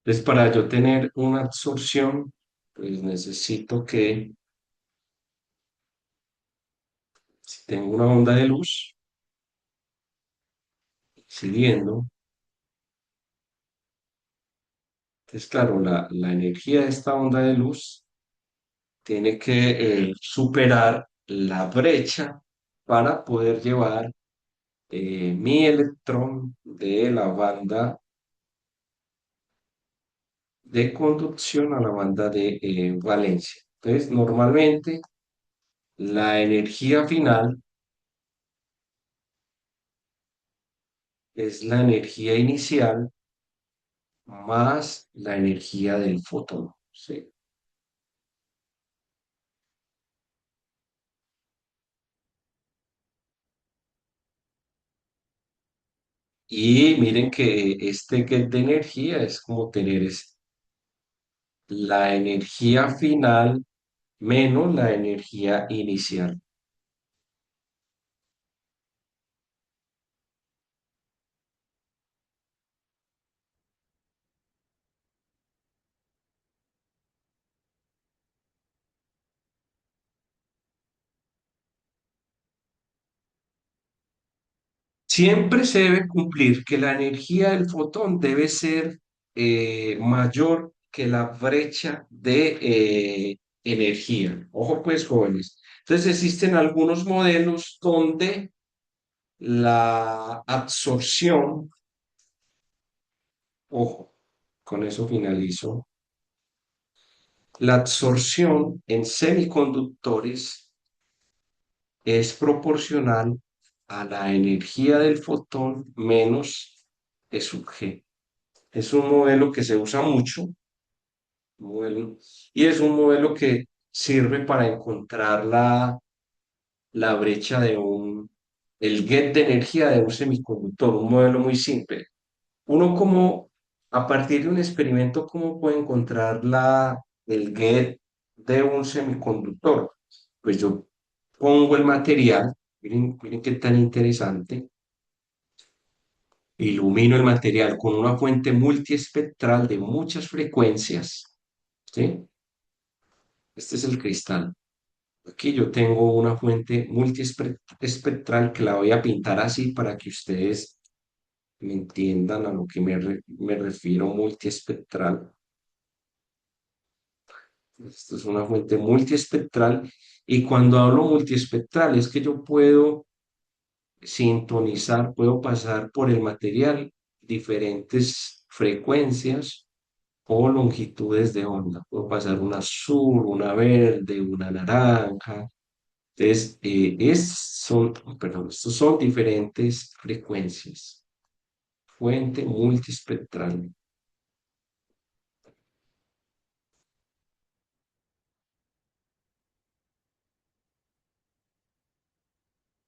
Entonces, para yo tener una absorción, pues necesito que si tengo una onda de luz siguiendo, entonces, claro, la energía de esta onda de luz tiene que superar la brecha para poder llevar mi electrón de la banda de conducción a la banda de valencia. Entonces, normalmente la energía final es la energía inicial más la energía del fotón. ¿Sí? Y miren que este get de energía es como tener la energía final menos la energía inicial. Siempre se debe cumplir que la energía del fotón debe ser mayor que la brecha de energía. Ojo pues, jóvenes. Entonces existen algunos modelos donde la absorción, ojo, con eso finalizo, la absorción en semiconductores es proporcional a la energía del fotón menos E sub G. Es un modelo que se usa mucho, modelo, y es un modelo que sirve para encontrar la brecha el get de energía de un semiconductor, un modelo muy simple. Uno como, a partir de un experimento, ¿cómo puede encontrar el get de un semiconductor? Pues yo pongo el material, miren qué tan interesante, ilumino el material con una fuente multiespectral de muchas frecuencias, ¿sí? Este es el cristal. Aquí yo tengo una fuente multiespectral que la voy a pintar así para que ustedes me entiendan a lo que me refiero multiespectral. Esto es una fuente multiespectral y cuando hablo multiespectral es que yo puedo sintonizar, puedo pasar por el material diferentes frecuencias o longitudes de onda. Puedo pasar una azul, una verde, una naranja. Entonces, perdón, estos son diferentes frecuencias. Fuente multiespectral.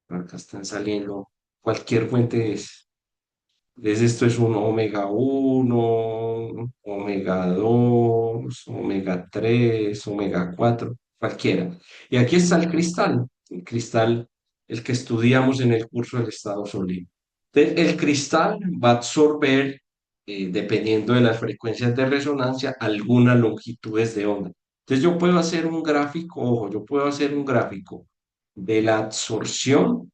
Acá están saliendo cualquier fuente es. Entonces, esto es un omega 1, omega 2, omega 3, omega 4, cualquiera. Y aquí está el cristal, el que estudiamos en el curso del estado sólido. Entonces, el cristal va a absorber, dependiendo de las frecuencias de resonancia, algunas longitudes de onda. Entonces, yo puedo hacer un gráfico, ojo, yo puedo hacer un gráfico de la absorción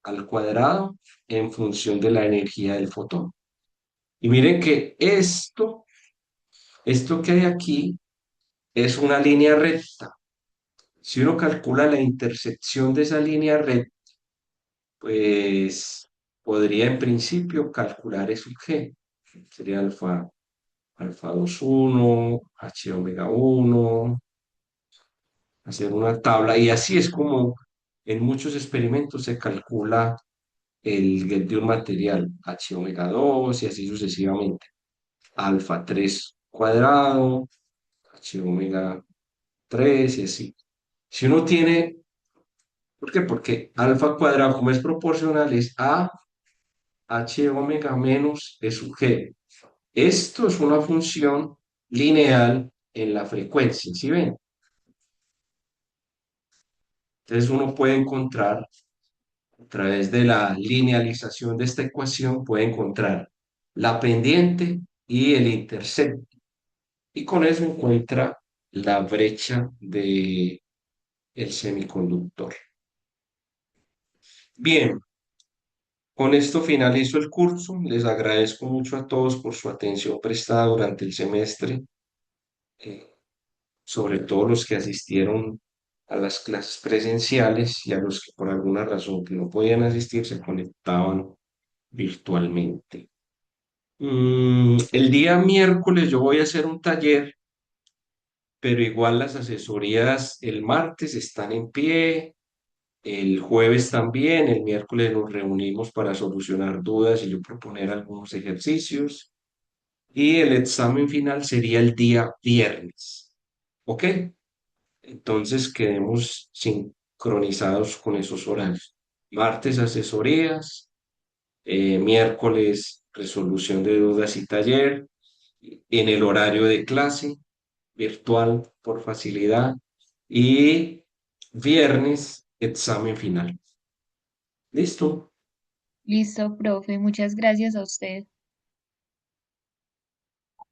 al cuadrado en función de la energía del fotón. Y miren que esto que hay aquí es una línea recta. Si uno calcula la intersección de esa línea recta, pues podría en principio calcular E sub G. Sería alfa 2,1, H omega 1, hacer una tabla. Y así es como en muchos experimentos se calcula el get de un material, H omega 2 y así sucesivamente. Alfa 3 cuadrado, H omega 3 y así. Si uno tiene, ¿por qué? Porque alfa cuadrado, como es proporcional, es A H omega menos E sub G. Esto es una función lineal en la frecuencia, ¿sí ven? Entonces uno puede encontrar, a través de la linealización de esta ecuación, puede encontrar la pendiente y el intercepto. Y con eso encuentra la brecha de el semiconductor. Bien, con esto finalizo el curso. Les agradezco mucho a todos por su atención prestada durante el semestre, eh, sobre todo los que asistieron a las clases presenciales y a los que por alguna razón que no podían asistir se conectaban virtualmente. El día miércoles yo voy a hacer un taller, pero igual las asesorías el martes están en pie. El jueves también, el miércoles nos reunimos para solucionar dudas y yo proponer algunos ejercicios. Y el examen final sería el día viernes. ¿Ok? Entonces quedemos sincronizados con esos horarios. Martes asesorías, miércoles resolución de dudas y taller, en el horario de clase virtual por facilidad y viernes examen final. ¿Listo? Listo, profe. Muchas gracias a usted.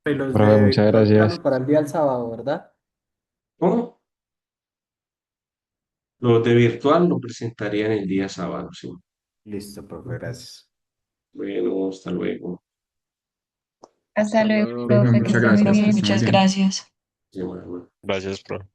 Y los Profe, de muchas virtual gracias. quedaron para el día del sábado, ¿verdad? ¿Cómo? Los de virtual lo presentarían el día sábado, sí. Listo, profe, gracias. Bueno, hasta luego. Hasta Hasta luego, luego. Profe, profe, que muchas esté muy Profe, gracias, que bien. esté muy muchas bien. gracias. Sí, bueno. Gracias, profe.